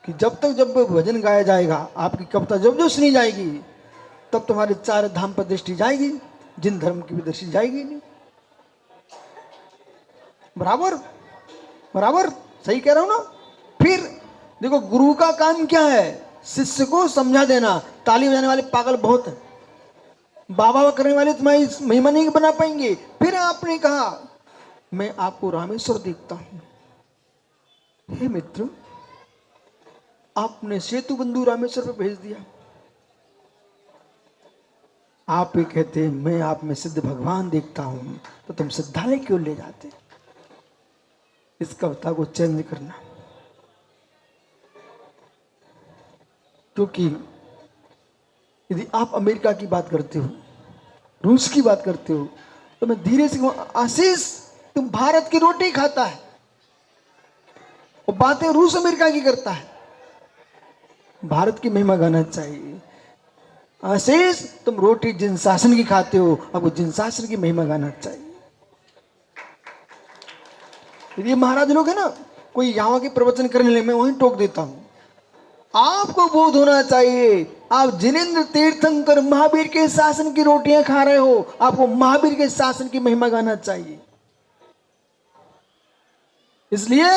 कि जब भजन गाया जाएगा, आपकी कविता जब जो सुनी जाएगी, तब तुम्हारे चार धाम पर दृष्टि जाएगी, जिन धर्म की भी दृष्टि जाएगी नहीं। बराबर बराबर सही कह रहा हूं ना? फिर देखो, गुरु का काम क्या है? शिष्य को समझा देना। ताली बजाने वाले पागल बहुत हैं, बाबा करने वाले तुम्हारी महिमा नहीं बना पाएंगे। फिर आपने कहा, मैं आपको रामेश्वर देखता हूं। हे मित्र, आपने सेतु बंधु रामेश्वर पे भेज दिया। आप ही कहते मैं आप में सिद्ध भगवान देखता हूं, तो तुम सिद्धालय क्यों ले जाते? इस कविता को चेंज करना, क्योंकि यदि आप अमेरिका की बात करते हो, रूस की बात करते हो, तो मैं धीरे से आशीष, तुम भारत की रोटी खाता है और बातें रूस अमेरिका की करता है। भारत की महिमा गाना चाहिए। आशीष, तुम रोटी जिन शासन की खाते हो, आपको जिन शासन की महिमा गाना चाहिए। ये महाराज लोग है ना, कोई यहाँ के प्रवचन करने लगे, मैं वहीं टोक देता हूं। आपको बोध होना चाहिए आप जिनेंद्र तीर्थंकर महावीर के शासन की रोटियां खा रहे हो, आपको महावीर के शासन की महिमा गाना चाहिए। इसलिए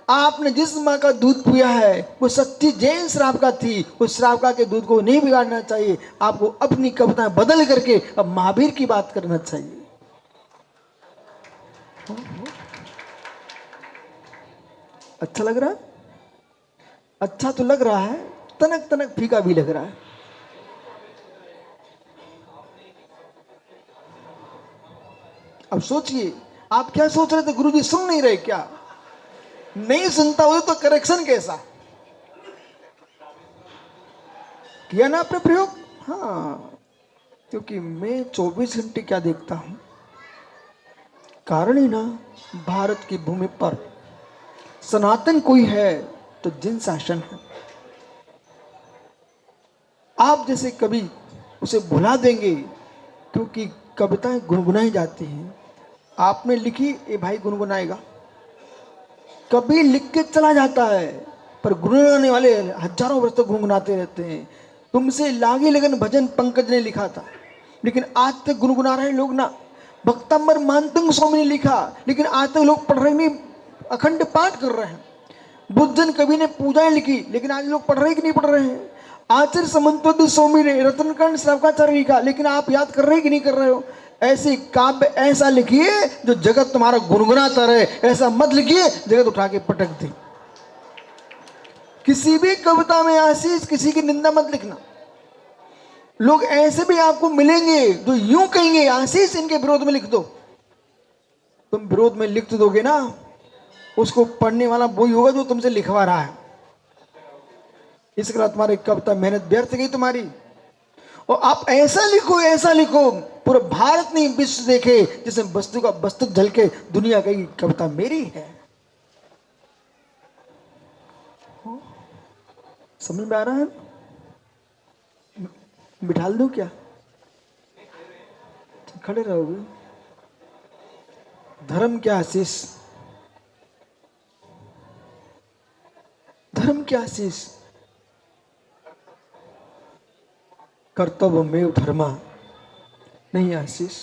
आपने जिस माँ का दूध पिया है वो सच्ची जैन श्रावका थी, उस श्रावका के दूध को नहीं बिगाड़ना चाहिए। आपको अपनी कविताएं बदल करके अब महावीर की बात करना चाहिए। अच्छा लग रहा है? अच्छा तो लग रहा है, तनक तनक फीका भी लग रहा है। अब सोचिए, आप क्या सोच रहे थे? गुरुजी सुन नहीं रहे क्या? नहीं सुनता हो तो करेक्शन कैसा किया ना आपने प्रयोग? हाँ, क्योंकि मैं 24 घंटे क्या देखता हूं, कारण ही ना भारत की भूमि पर सनातन कोई है तो जिन शासन है। आप जैसे कभी उसे भुला देंगे, क्योंकि कविताएं गुनगुनाई जाती हैं। आपने लिखी, ये भाई गुनगुनाएगा, कभी लिख के चला जाता है, पर गुनगुनाने वाले हजारों वर्ष तक गुनगुनाते रहते हैं। तुमसे लागी लगन भजन पंकज ने लिखा था, लेकिन आज तक गुनगुना रहे लोग ना। भक्तंबर मानतंग स्वामी ने लिखा, लेकिन आज तक लोग पढ़ रहे नहीं, अखंड पाठ कर रहे हैं। बुद्धजन कवि ने पूजाएं लिखी, लेकिन आज लोग पढ़ रहे कि नहीं पढ़ रहे हैं। आचार्य समंतोद स्वामी ने रत्नकंड श्रावकाचार्य लिखा, लेकिन आप याद कर रहे कि नहीं कर रहे हो। ऐसे काव्य ऐसा लिखिए जो जगत तुम्हारा गुनगुनाता रहे, ऐसा मत लिखिए जगत उठा के पटक दे। किसी भी कविता में आशीष, किसी की निंदा मत लिखना। लोग ऐसे भी आपको मिलेंगे जो यूं कहेंगे, आशीष इनके विरोध में लिख दो। तुम विरोध में लिख दोगे ना, उसको पढ़ने वाला वही होगा जो तुमसे लिखवा रहा है। इसके बाद तुम्हारी कविता मेहनत व्यर्थ गई तुम्हारी। और आप ऐसा लिखो पूरा भारत नहीं विश्व देखे, जिसमें वस्तु का वस्तु झलके, दुनिया कहेगी कविता मेरी है। समझ में आ रहा है? बिठाल दूं क्या? खड़े रहोगे? धर्म क्या आशीष, धर्म क्या आशीष, कर्तव्य में धर्मा नहीं आशीष।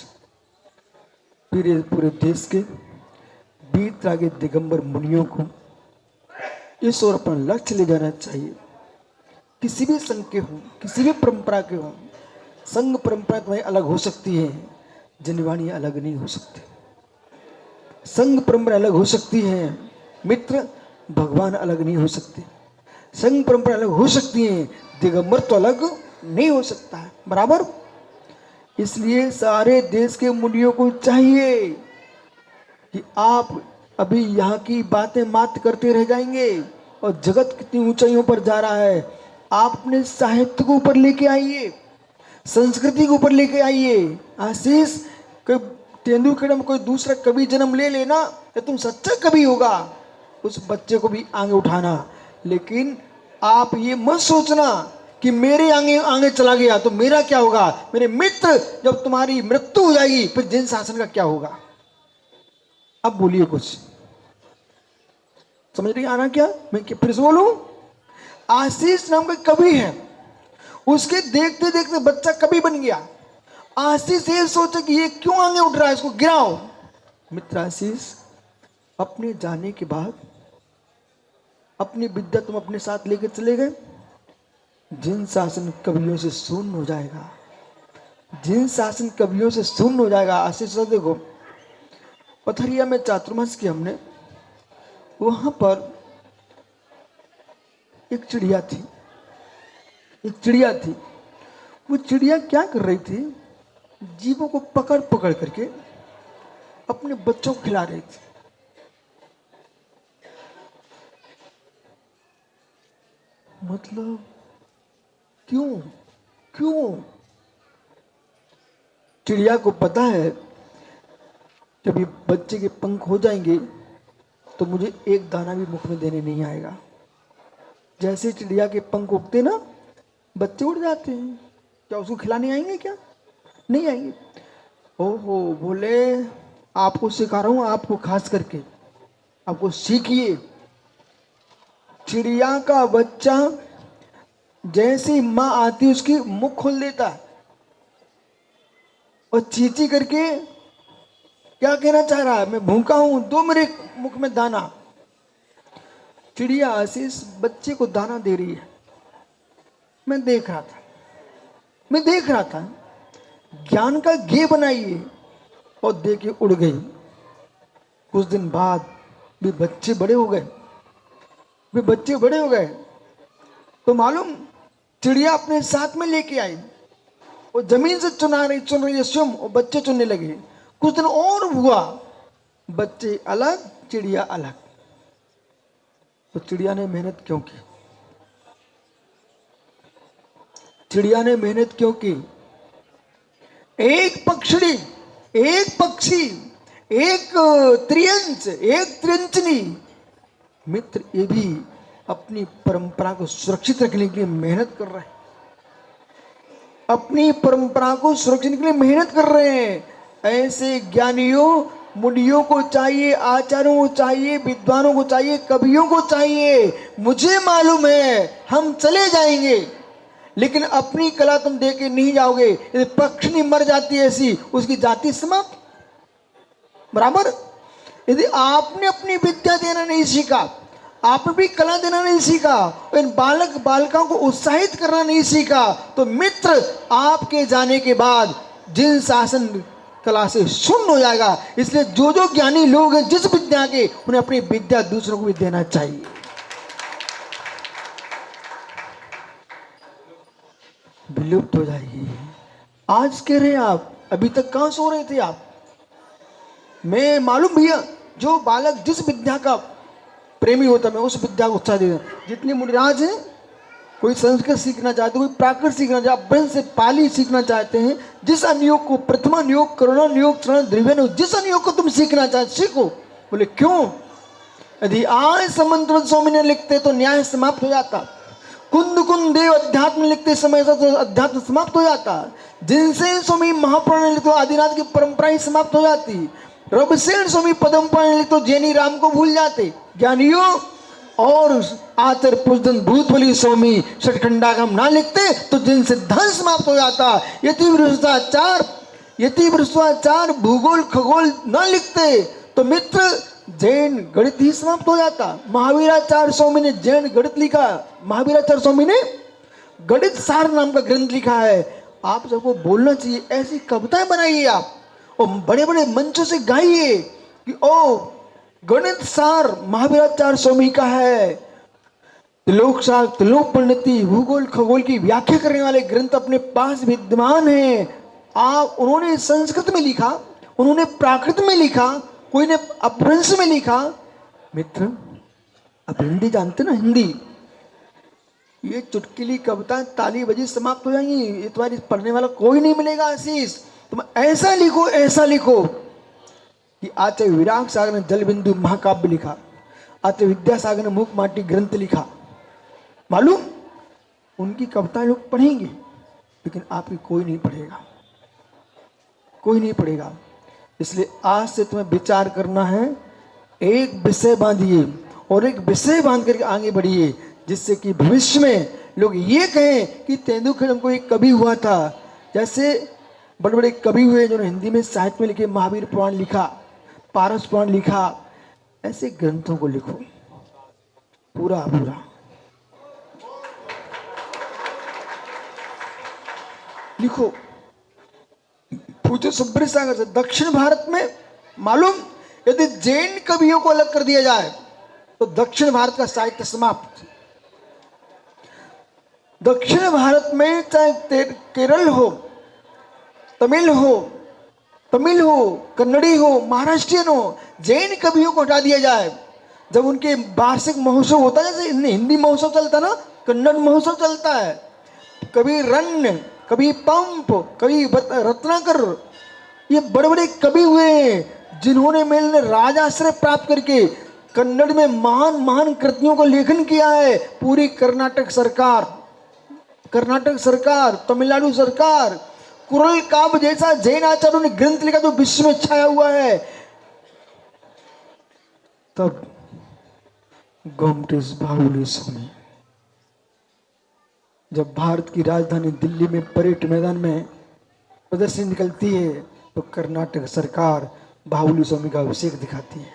पूरे देश के बीत रागे दिगंबर मुनियों को इस ओर अपना लक्ष्य ले जाना चाहिए। किसी भी संघ के हो, किसी भी परंपरा के हो, संघ परंपरा तुम्हारी अलग हो सकती है, जनवाणी अलग नहीं हो सकती। संघ परंपरा अलग हो सकती है, मित्र भगवान अलग नहीं हो सकते। संघ परंपरा अलग हो सकती है, दिगंबर तो अलग नहीं हो सकता है, बराबर। इसलिए सारे देश के मुनियों को चाहिए कि आप अभी यहाँ की बातें मात्र करते रह जाएंगे और जगत कितनी ऊंचाइयों पर जा रहा है। आप अपने साहित्य को ऊपर लेके आइए, संस्कृति को ऊपर लेके आइए। आशीष, कोई तेंदुलकर में कोई दूसरा कवि जन्म ले लेना, तो तुम सच्चा कवि होगा, उस बच्चे को भी आगे उठाना। लेकिन आप ये मत सोचना कि मेरे आगे आगे चला गया तो मेरा क्या होगा। मेरे मित्र, जब तुम्हारी मृत्यु हो जाएगी फिर जिन शासन का क्या होगा। अब बोलिए कुछ समझ नहीं आ रहा क्या? मैं फिर से बोलूं, आशीष नाम का कवि है, उसके देखते देखते बच्चा कवि बन गया। आशीष ये सोचे कि ये क्यों आगे उठ रहा है, इसको गिराओ। मित्र आशीष, अपने जाने के बाद अपनी विद्या तुम अपने साथ लेकर चले गए, जिन शासन कवियों से शून्य हो जाएगा, जिन शासन कवियों से शून्य हो जाएगा। आशीष देखो, पथरिया में चातुर्मास की हमने, वहां पर एक चिड़िया थी, एक चिड़िया थी। वो चिड़िया क्या कर रही थी, जीवों को पकड़ पकड़ करके अपने बच्चों को खिला रही थी। मतलब क्यों? क्यों? चिड़िया को पता है जब ये बच्चे के पंख हो जाएंगे तो मुझे एक दाना भी मुख में देने नहीं आएगा। जैसे चिड़िया के पंख उगते ना, बच्चे उड़ जाते हैं, क्या उसको खिलाने आएंगे? क्या नहीं आएंगे। ओहो, बोले आपको सिखा रहा हूं, आपको खास करके आपको सीखिए। चिड़िया का बच्चा जैसे ही माँ आती उसकी मुख खोल देता और चींची करके क्या कहना चाह रहा है, मैं भूखा हूं, दो मेरे मुख में दाना। चिड़िया आशीष बच्चे को दाना दे रही है। मैं देख रहा था, मैं देख रहा था, ज्ञान का घे बनाइए और दे के उड़ गई। कुछ दिन बाद भी बच्चे बड़े हो गए, वे बच्चे बड़े हो गए तो मालूम चिड़िया अपने साथ में लेके आई, वो जमीन से चुन रही है स्वयं, और बच्चे चुनने लगे। कुछ दिन और हुआ, बच्चे अलग चिड़िया अलग। तो चिड़िया ने मेहनत क्यों की? चिड़िया ने मेहनत क्यों की? एक पक्षी, एक पक्षी, एक त्रियंच, एक त्रियंचनी मित्र, ये भी अपनी परंपरा को सुरक्षित रखने के लिए मेहनत कर रहे हैं। अपनी परंपरा को सुरक्षित के लिए मेहनत कर रहे हैं। ऐसे ज्ञानियों मुनियों को चाहिए, आचार्यों को चाहिए, विद्वानों को चाहिए, कवियों को चाहिए। मुझे मालूम है हम चले जाएंगे, लेकिन अपनी कला तुम दे के नहीं जाओगे। यदि पक्षी मर जाती है ऐसी, उसकी जाति समाप्त। बराबर, यदि आपने अपनी विद्या देना नहीं सीखा, आपने भी कला देना नहीं सीखा, इन बालक बालिकाओं को उत्साहित करना नहीं सीखा, तो मित्र आपके जाने के बाद जिन शासन कला से शून्य हो जाएगा। इसलिए जो जो ज्ञानी लोग हैं जिस विद्या के, उन्हें अपनी विद्या दूसरों को भी देना चाहिए। विलुप्त हो जाएगी। आज कह रहे आप, अभी तक कहां सो रहे थे आप? मैं मालूम भैया, जो बालक जिस विद्या का प्रेमी होता, मैं उस विद्या को उत्साह देता। जितने मुनिराज हैं, कोई संस्कृत सीखना चाहते, कोई प्राकृत सीखना चाहते, ब्रह्म से पाली सीखना चाहते हैं, जिस अनुयोग को, प्रथमा नियोग, करुणा नियोग, द्रव्य, जिस अनुयोग को तुम सीखना चाहते सीखो। बोले क्यों? यदि आज समंत स्वामी ने लिखते तो न्याय समाप्त हो जाता। कुंद कुंद देव अध्यात्म लिखते समय तो अध्यात्म समाप्त हो जाता। जिनसे स्वामी महापुराण लिखते आदिनाथ की परंपरा ही समाप्त हो जाती। रबसेन स्वामी पदम पुराण लिखते तो जैनी राम को भूल जाते। ज्ञानियों और आचर पूजन भूतबली स्वामी षटखंडागम ना लिखते तो जिन सिद्धांत समाप्त हो जाता। यति भ्रष्टाचार भूगोल खगोल ना लिखते तो मित्र जैन गणित ही समाप्त हो जाता। महावीराचार्य स्वामी ने जैन गणित लिखा। महावीराचार्य स्वामी ने गणित सार नाम का ग्रंथ लिखा है। आप सबको बोलना चाहिए, ऐसी कविताएं बनाइए आप और बड़े बड़े मंचों से गाइए कि ओ गणित सार महावीराचार्य स्वामी का है। त्रिलोक सार, त्रिलोक पंडिती, भूगोल खगोल की व्याख्या करने वाले ग्रंथ अपने पास विद्यमान हैं। आप उन्होंने संस्कृत में लिखा, उन्होंने प्राकृत में लिखा, कोई ने अपभ्रंश में लिखा। मित्र अब हिंदी जानते ना, हिंदी, ये चुटकिली कविता ताली बजी समाप्त हो जाएंगी। ये तुम्हारी पढ़ने वाला कोई नहीं मिलेगा आशीष। तुम ऐसा लिखो, ऐसा लिखो कि आचार्य विराग सागर ने जल बिंदु महाकाव्य लिखा, आचार्य विद्यासागर ने मूक माटी ग्रंथ लिखा। मालूम, उनकी कविताएं लोग पढ़ेंगे, लेकिन आपकी कोई नहीं पढ़ेगा, कोई नहीं पढ़ेगा। इसलिए आज से तुम्हें विचार करना है, एक विषय बांधिए और एक विषय बांध करके आगे बढ़िए, जिससे कि भविष्य में लोग ये कहें कि तेंदुलकर हमको एक कवि हुआ था। जैसे बड़े बड़े कवि हुए जिन्होंने हिंदी में साहित्य में लिखे, महावीर पुराण लिखा, पारस पुराण लिखा। ऐसे ग्रंथों को लिखो पूरा पूरा लिखो। पूज्य सुब्रत सागर से दक्षिण भारत में मालूम, यदि जैन कवियों को अलग कर दिया जाए तो दक्षिण भारत का साहित्य समाप्त। दक्षिण भारत में चाहे केरल हो, तमिल हो, कन्नड़ी हो, महाराष्ट्रियन हो, जैन कवियों को हटा दिया जाए। जब उनके वार्षिक महोत्सव होता है, जैसे हिंदी महोत्सव चलता ना, कन्नड़ महोत्सव चलता है, कभी रन्न, कभी पंप, कभी रत्नाकर, ये बड़े बड़े कवि हुए हैं जिन्होंने मेरे राजाश्रय प्राप्त करके कन्नड़ में महान महान कृतियों का लेखन किया है। पूरी कर्नाटक सरकार, तमिलनाडु सरकार, कुरल काव्य जैसा जैन आचार्यों ने ग्रंथ लिखा जो विश्व में छाया हुआ है। तब गोमटेश बाहुली स्वामी जब भारत की राजधानी दिल्ली में परेड मैदान में प्रदर्शनी निकलती है तो कर्नाटक सरकार बाहुली स्वामी का अभिषेक दिखाती है।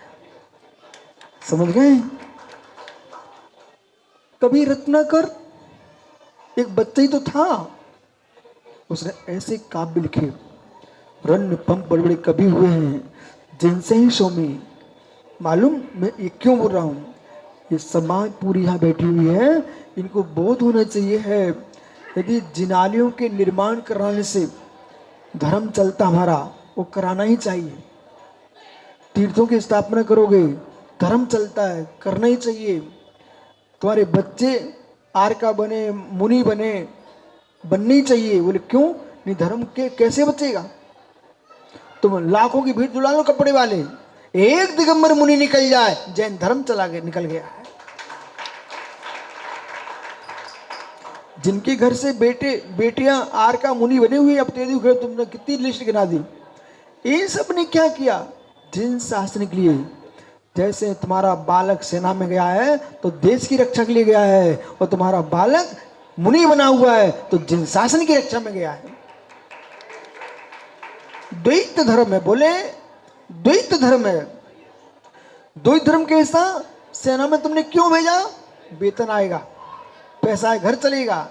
समझ गए? कवि रत्नाकर एक बच्चा ही तो था, उसने ऐसे काव्य लिखे, रन्न पंप बड़े बड़े कवि हुए हैं जिनसे ही स्वामी। मालूम मैं ये क्यों बोल रहा हूँ? ये समाज पूरी यहाँ बैठी हुई है, इनको बोध होना चाहिए है यदि जिनालयों के निर्माण कराने से धर्म चलता हमारा, वो कराना ही चाहिए। तीर्थों की स्थापना करोगे, धर्म चलता है, करना ही चाहिए। तुम्हारे बच्चे आर्का बने, मुनि बने, बननी चाहिए। बोले क्यों नहीं? धर्म के कैसे बचेगा? तुम लाखों की भीड़ जुला लो कपड़े वाले, एक दिगंबर मुनि निकल जाए, जैन धर्म चला गया, निकल गया है। जिनके घर से बेटे बेटियां आर्का मुनि बने हुए, अब तेरी घर तुमने कितनी लिस्ट गिना दी। इन सब ने क्या किया? जिन शासन के लिए। जैसे तुम्हारा बालक सेना में गया है तो देश की रक्षा के लिए गया है, और तुम्हारा बालक मुनि बना हुआ है तो जिन शासन की रक्षा में गया है। द्वैत धर्म है, बोले द्वैत धर्म है। द्वैत धर्म कैसा? सेना में तुमने क्यों भेजा? वेतन आएगा, पैसा है, घर चलेगा।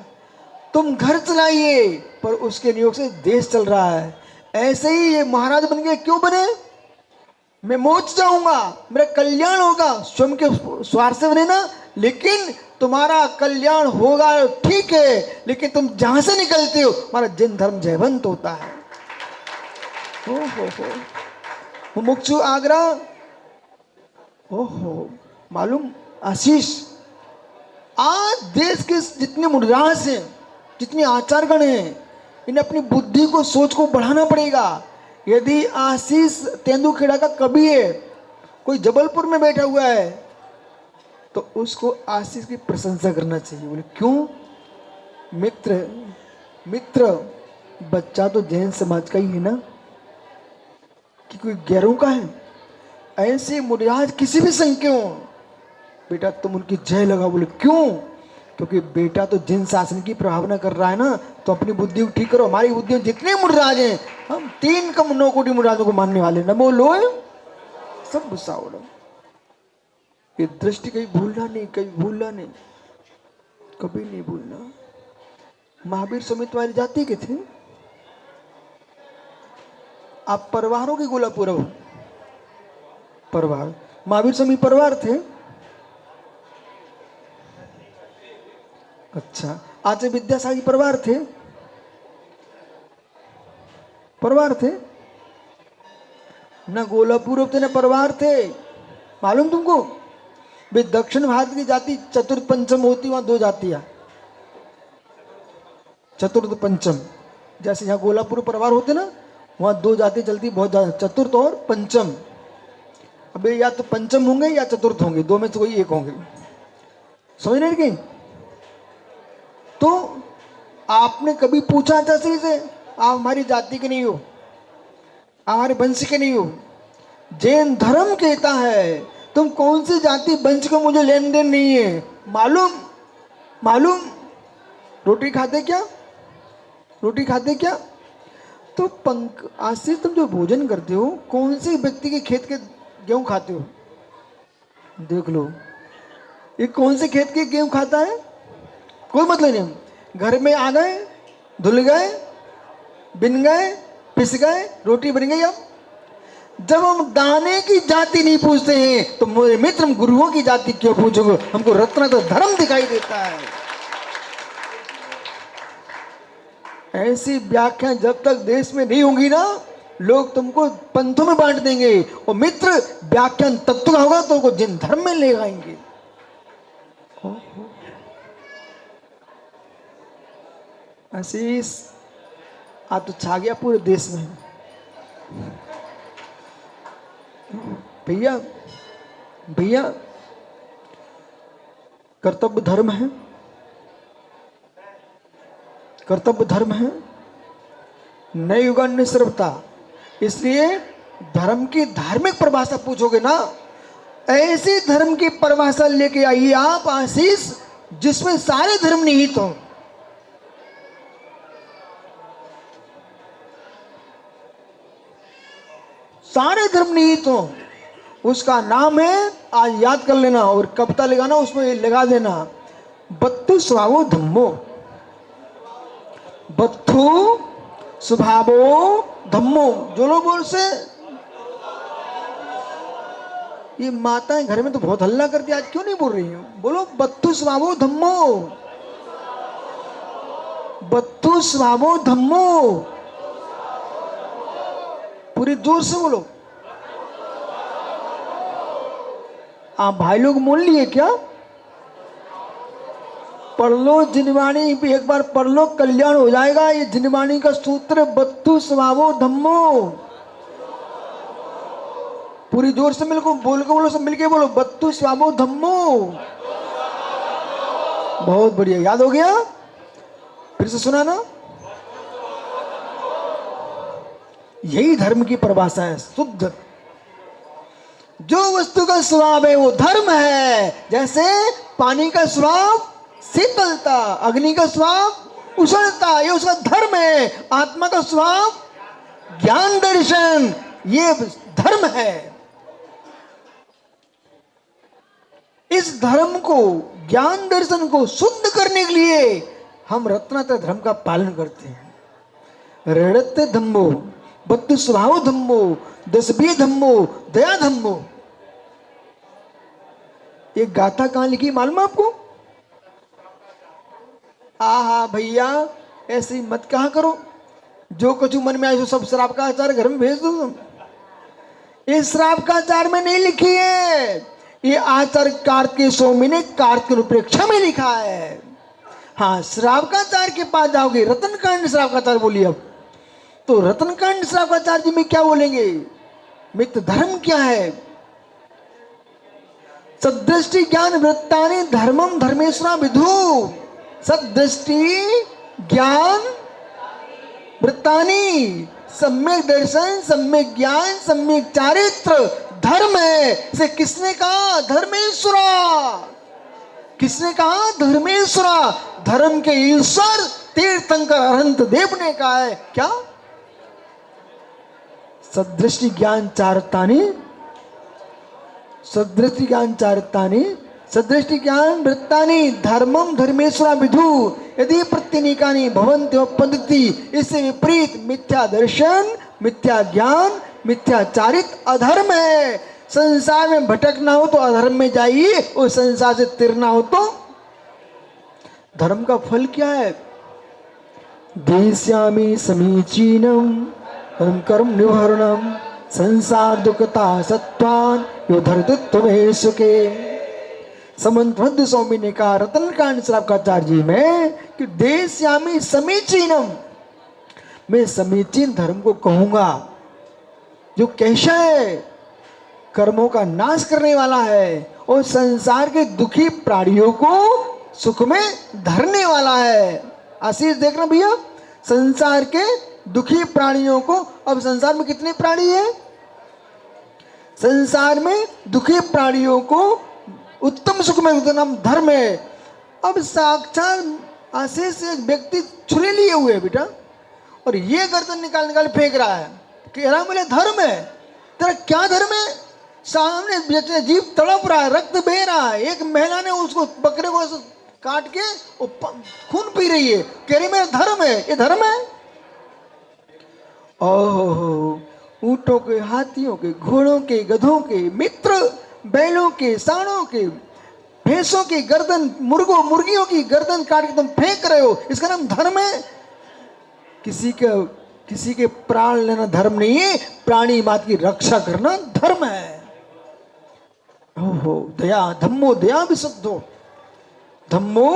तुम घर चलाइए, पर उसके नियोग से देश चल रहा है। ऐसे ही ये महाराज बन गए, क्यों बने? मैं मोच जाऊंगा, मेरा कल्याण होगा, स्वयं के स्वार्थ से बने ना, लेकिन तुम्हारा कल्याण होगा ठीक है, लेकिन तुम जहां से निकलते हो हमारा जैन धर्म जयवंत होता है। हो मुमुक्षु आगरा, ओहो मालूम आशीष, आज देश के जितने मुद्रास हैं, जितने आचारगण हैं, इन्हें अपनी बुद्धि को, सोच को बढ़ाना पड़ेगा। यदि आशीष तेंदुखेड़ा का कवि है, कोई जबलपुर में बैठा हुआ है, तो उसको आशीष की प्रशंसा करना चाहिए। बोले क्यों? मित्र बच्चा तो जैन समाज का ही है ना, कि कोई गैरों का है? ऐसे मुनिराज किसी भी संघ के हो, बेटा तुम उनकी जय लगाओ। बोले क्यों? क्योंकि बेटा तो जिन शासन की प्रभावना कर रहा है ना, तो अपनी बुद्धि को ठीक करो। हमारी बुद्धि में जितने मुनिराज हैं, हम 3 कम 9 कोटि मुनिराजों को मानने वाले, न बोलो सब गुस्सा उड़ो। ये दृष्टि कहीं भूलना नहीं, कभी नहीं भूलना। महावीर समित वाली जाति के थे, आप परिवारों की गोला पूरा हो। परिवार, महावीर स्वामी परिवार थे। अच्छा, आचार्य विद्यासागर परिवार थे, न गोला पूर्व थे, न परिवार थे। मालूम तुमको? वे दक्षिण भारत की जाति चतुर्थ पंचम होती, वहां 2 जातियां, चतुर्थ पंचम। जैसे यहाँ गोलापुर परिवार होते ना, वहां 2 जाति चलती बहुत ज्यादा, चतुर्थ और पंचम। अबे या तो पंचम होंगे या चतुर्थ होंगे, 2 में से कोई एक होंगे। समझ रहे कि? तो आपने कभी पूछा था से आप हमारी जाति के नहीं हो, हमारे वंश के नहीं हो? जैन धर्म कहता है तुम कौन सी जाति वंश को मुझे लेन देन नहीं है। मालूम रोटी खाते क्या? तो आशीष तुम जो भोजन करते हो, कौन से व्यक्ति के खेत के गेहूं खाते हो? देख लो, ये कौन से खेत के गेहूं खाता है? कोई मतलब नहीं। घर में आ गए, धुल गए, बिन गए, पिस गए, रोटी बन गई। अब जब हम दाने की जाति नहीं पूछते हैं तो मेरे मित्र हम गुरुओं की जाति क्यों पूछोगे? हमको रत्न तो धर्म दिखाई देता है। ऐसी व्याख्या जब तक देश में नहीं होगी ना, लोग तुमको पंथों में बांट देंगे, और मित्र व्याख्यान तत्व का होगा तो वो जिन धर्म में ले आएंगे। आशीष आप तो छा गया पूरे देश में। भैया कर्तव्य धर्म है, नए युगान्य सर्वता। इसलिए धर्म की धार्मिक परिभाषा पूछोगे ना, ऐसी धर्म की परिभाषा लेके आइए आप आशीष, जिसमें सारे धर्म निहित हो। सारे धर्म निहित हो, उसका नाम है, आज याद कर लेना और कविता लगाना, उसमें लगा देना, बत्तु स्वभावो धम्मो। बत्थु स्वभावो धम्मो। जो लोग बोल से ये माताएं घर में तो बहुत हल्ला करती, आज क्यों नहीं बोल रही हो? बोलो बत्तु स्वभावो धम्मो, बत्तु स्वभावो धम्मो। पूरी जोर से बोलो। आप भाई लोग मोल लिए क्या? पढ़ लो जिनवाणी भी, एक बार पढ़ लो, कल्याण हो जाएगा। ये जिनवाणी का सूत्र बत्तु स्वभावो धम्मो। पूरी जोर से मिलको बोल के बोलो, सब मिलके बोलो, बत्तु स्वभावो धम्मो। बहुत बढ़िया, याद हो गया? फिर से सुना ना। यही धर्म की परिभाषा है, शुद्ध। जो वस्तु का स्वभाव है वो धर्म है। जैसे पानी का स्वभाव शीतलता, अग्नि का स्वभाव उष्णता, ये उसका धर्म है। आत्मा का स्वभाव ज्ञान दर्शन, ये धर्म है। इस धर्म को, ज्ञान दर्शन को शुद्ध करने के लिए हम रत्नात्रय धर्म का पालन करते हैं। ऋणत्य धम्मो, बत्तु स्वभाव धम्मो, दशबी धम्मो, दया धम्मो। ये गाथा कहां लिखी मालूम आपको? आहा भैया, ऐसी मत कहा करो, जो कुछ मन में आए सो सब श्राप का आचार घर में भेज दो तुम। ये श्राप का आचार में नहीं लिखी है, ये आचार्य कार्तिकेय स्वामी ने कार्तिक रूपरेखा में लिखा है। हाँ, श्राप का आचार के पास जाओगे, रतन कांड श्राप का आचार बोलिए। अब तो रतन कांड श्राप का आचार जी में क्या बोलेंगे? मित्र धर्म क्या है? सदृष्टि ज्ञान वृत्तानि धर्मम धर्मेश्वरा विधु। सदृष्टि ज्ञान वृत्तानि, सम्यक दर्शन, सम्यक ज्ञान, सम्यक चारित्र धर्म है। इसे किसने कहा? धर्मेश्वरा। किसने कहा? धर्मेश्वरा। धर्म के ईश्वर तीर्थंकर अनंत देव ने कहा है। क्या? सदृष्टि ज्ञान चारतानि, सदृष्टि ज्ञान चारतानि, सदृष्टि ज्ञान वृत्तानि धर्मम धर्मेश्वरा विधु। यदि प्रत्यनीकानि भवन्ति उपपद्यति, इससे विपरीत मिथ्या दर्शन, मिथ्या ज्ञान, मिथ्या चारित अधर्म है। संसार में भटकना हो तो अधर्म में जाइए, और संसार से तिरना हो तो धर्म का फल क्या है? देस्यामि समीचीनम कर्म निवारणम संसार दुखता सत्वान योधर्तुत्व सुखे। समन्त स्वामी ने कहा रतन कांड श्राप का आचार्य जी में कि देस्यामि समीचीनम, मैं समीचीन धर्म को कहूंगा जो कैसा है? कर्मों का नाश करने वाला है और संसार के दुखी प्राणियों को सुख में धरने वाला है। आशीष देखना भैया, संसार के दुखी प्राणियों को, अब संसार में कितने प्राणी है? संसार में दुखी प्राणियों को उत्तम सुख में नाम धर्म है। अब साक्षात आशीष एक व्यक्ति छुरी लिए हुए है बेटा, और ये गर्दन निकाल निकाल फेंक रहा है, कह रहा मेरे धर्म है। तेरा क्या धर्म है? सामने जीव तड़प रहा है, रक्त बह रहा है, एक महिला ने उसको बकरे को काट के खून पी रही है, कह रही मेरा धर्म है। ये धर्म है? ओहो, ऊंटों के, हाथियों के, घोड़ों के, गधों के, मित्र बैलों के, सांडों के, भैंसों की गर्दन, मुर्गों मुर्गियों की गर्दन काट के तुम फेंक रहे हो, इसका नाम धर्म है? किसी के प्राण लेना धर्म नहीं है, प्राणी मात की रक्षा करना धर्म है। ओहो, दया धम्मो दया विशुद्धो, धम्मो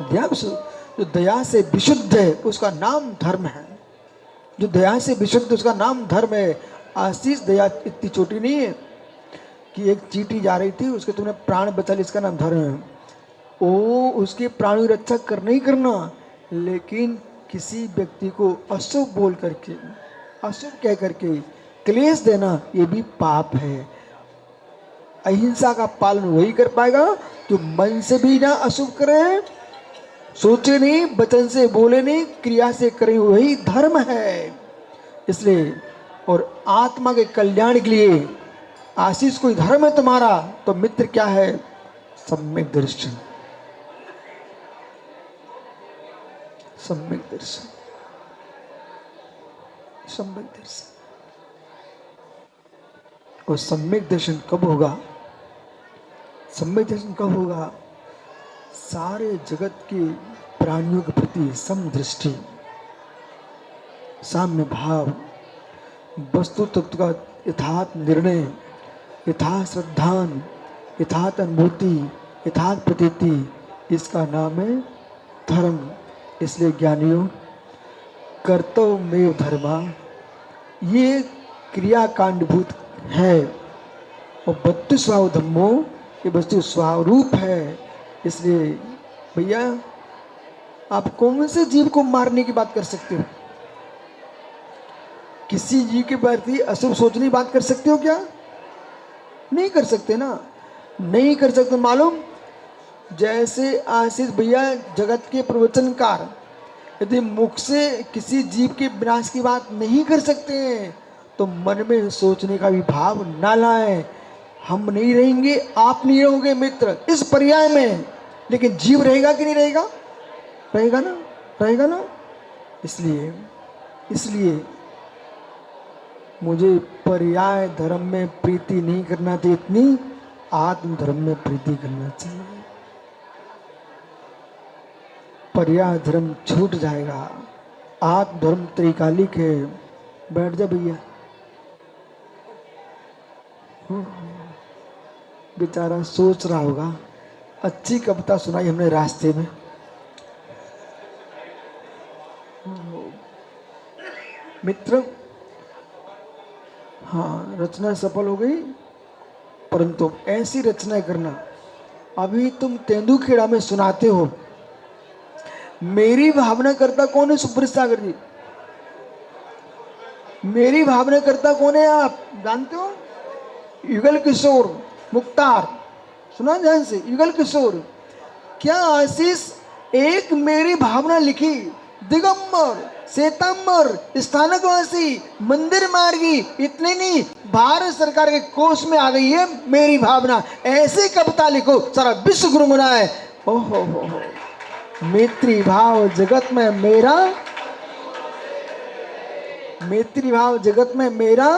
दया विशुद्ध। जो दया से विशुद्ध है उसका नाम धर्म है। जो दया से विशुद्ध उसका नाम धर्म है। आशीष, दया इतनी छोटी नहीं है कि एक चींटी जा रही थी, उसके तुमने प्राण बचा लिए, इसका नाम धर्म है। ओ, उसके प्राणों की रक्षा करना ही करना, लेकिन किसी व्यक्ति को अशुभ बोल करके, अशुभ कह करके क्लेश देना, ये भी पाप है। अहिंसा का पालन वही कर पाएगा जो मन से भी ना अशुभ करे, सोचे नहीं, वचन से बोले नहीं, क्रिया से करे, वही धर्म है। इसलिए और आत्मा के कल्याण के लिए आशीष कोई धर्म है तुम्हारा, तो मित्र क्या है? सम्यक दर्शन। सम्यक दर्शन, सम्यक दर्शन। और सम्यक दर्शन कब होगा? सम्यक दर्शन कब होगा? सारे जगत के प्राणियों के प्रति समदृष्टि, साम्य भाव, वस्तु तत्व का यथार्थ निर्णय, यथार्थ श्रद्धान, यथार्थ अनुभूति, यथार्थ प्रतीति, इसका नाम है धर्म। इसलिए ज्ञानियों, कर्तव्यमेव धर्मा, ये क्रियाकांडभूत है, और वस्तु स्वभाव धम्मो, ये वस्तु स्वरूप है। इसलिए भैया, आप कौन से जीव को मारने की बात कर सकते हो? किसी जीव के प्रति अशुभ सोचने की बात कर सकते हो क्या? नहीं कर सकते ना, नहीं कर सकते। मालूम, जैसे आशीष भैया जगत के प्रवचनकार यदि मुख से किसी जीव के विनाश की बात नहीं कर सकते हैं, तो मन में सोचने का भी भाव ना लाएं। हम नहीं रहेंगे, आप नहीं रहोगे मित्र इस पर्याय में, लेकिन जीव रहेगा कि नहीं रहेगा? रहेगा ना, रहेगा ना। इसलिए मुझे पर्याय धर्म में प्रीति नहीं करना चाहिए, इतनी आत्म धर्म में प्रीति करना चाहिए। पर्याय धर्म छूट जाएगा, आत्म धर्म त्रिकालिक है। बैठ जा भैया। बेचारा सोच रहा होगा, अच्छी कविता सुनाई हमने रास्ते में। मित्र, हाँ, रचना सफल हो गई, परंतु ऐसी रचना करना। अभी तुम तेंदुखेड़ा में सुनाते हो, मेरी भावना करता कौन है? सुब्रत सागर जी, मेरी भावना करता कौन है? आप जानते हो? युगल किशोर मुख्तार, सुना ध्यान से, युगल किशोर। क्या आशीष एक मेरी भावना लिखी, दिगंबर, श्वेतांबर, स्थानकवासी, मंदिर मार्गी, इतने नहीं, भारत सरकार के कोष में आ गई है मेरी भावना। ऐसी कविता लिखो, सारा विश्व गुनगुनाए। ओहो हो, मैत्री भाव जगत में मेरा, मैत्री भाव जगत में मेरा।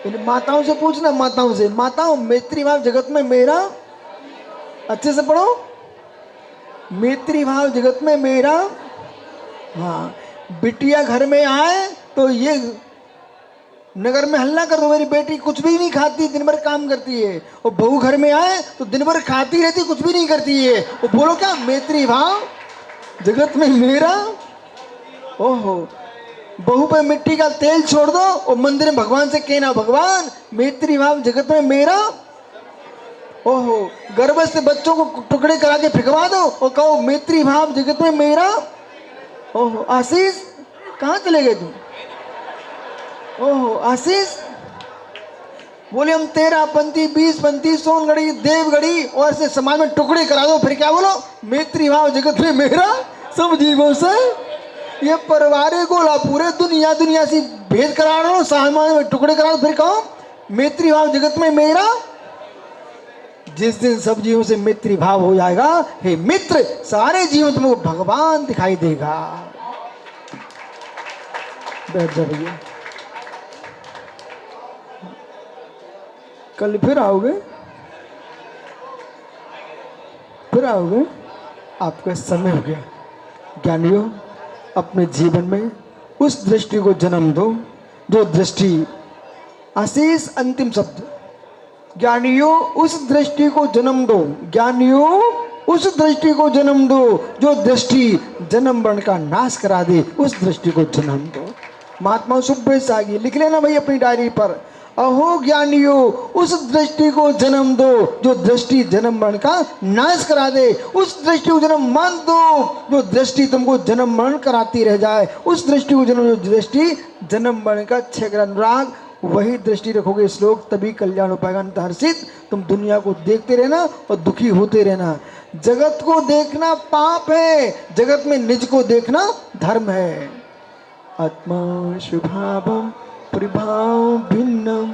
इन माताओं से पूछना, माताओं से, माताओं, मैत्री भाव जगत में मेरा, अच्छे से पढ़ो, मैत्री भाव जगत में मेरा। हाँ, बिटिया घर में आए तो ये नगर में हल्ला कर दो, मेरी बेटी कुछ भी नहीं खाती, दिन भर काम करती है। और बहू घर में आए तो दिन भर खाती रहती, कुछ भी नहीं करती है। वो बोलो क्या? मैत्री भाव जगत में मेरा। ओहो, बहू पे मिट्टी का तेल छोड़ दो और मंदिर में भगवान से कहना, भगवान मैत्री भाव जगत में मेरा। ओहो, गर्भस्थ बच्चों को टुकड़े करा के फिकवा दो और कहो मैत्री भाव जगत में मेरा। ओहो, आशीष कहाँ चले गए तुम? ओहो, आशीष बोले हम 13 पंथी, 20 पंथी, सोनगढ़ी, देवगढ़ी और ऐसे समाज में टुकड़े करा दो, फिर क्या बोलो? मैत्री भाव जगत में मेरा सब जीवों से। ये परिवार गोला, पूरे दुनिया से भेद करा दो, समाज में टुकड़े करा दो, फिर कहो मैत्री भाव जगत में मेरा। जिस दिन सब जीवों से मैत्री भाव हो जाएगा, हे मित्र, सारे जीवन तुमको भगवान दिखाई देगा। बैठ जा भैया, कल फिर आओगे, फिर आओगे, आपका समय हो गया। ज्ञानियों, अपने जीवन में उस दृष्टि को जन्म दो जो दृष्टि, आशीष अंतिम शब्द, ज्ञानियों उस दृष्टि को जन्म दो, ज्ञानियों उस दृष्टि को जन्म दो जो दृष्टि जन्म मरण का नाश करा दे, उस दृष्टि को जन्म दो। महात्मा सुब्रत सागी, लिख लेना भाई अपनी डायरी पर, अहो ज्ञानियों उस दृष्टि को जन्म दो जो दृष्टि जन्म मरण का नाश करा दे, उस दृष्टि को जन्म मान दो जो दृष्टि तुमको जन्म मरण कराती रह जाए, उस दृष्टि को जन्म, जो दृष्टि जन्म मरण का छेकर अनुराग, वही दृष्टि रखोगे श्लोक, तभी कल्याण हो पाएगा। अंत हर्षित, तुम दुनिया को देखते रहना और दुखी होते रहना। जगत को देखना पाप है, जगत में निज को देखना धर्म है। आत्मा शुभाभम प्रभाव भिन्नम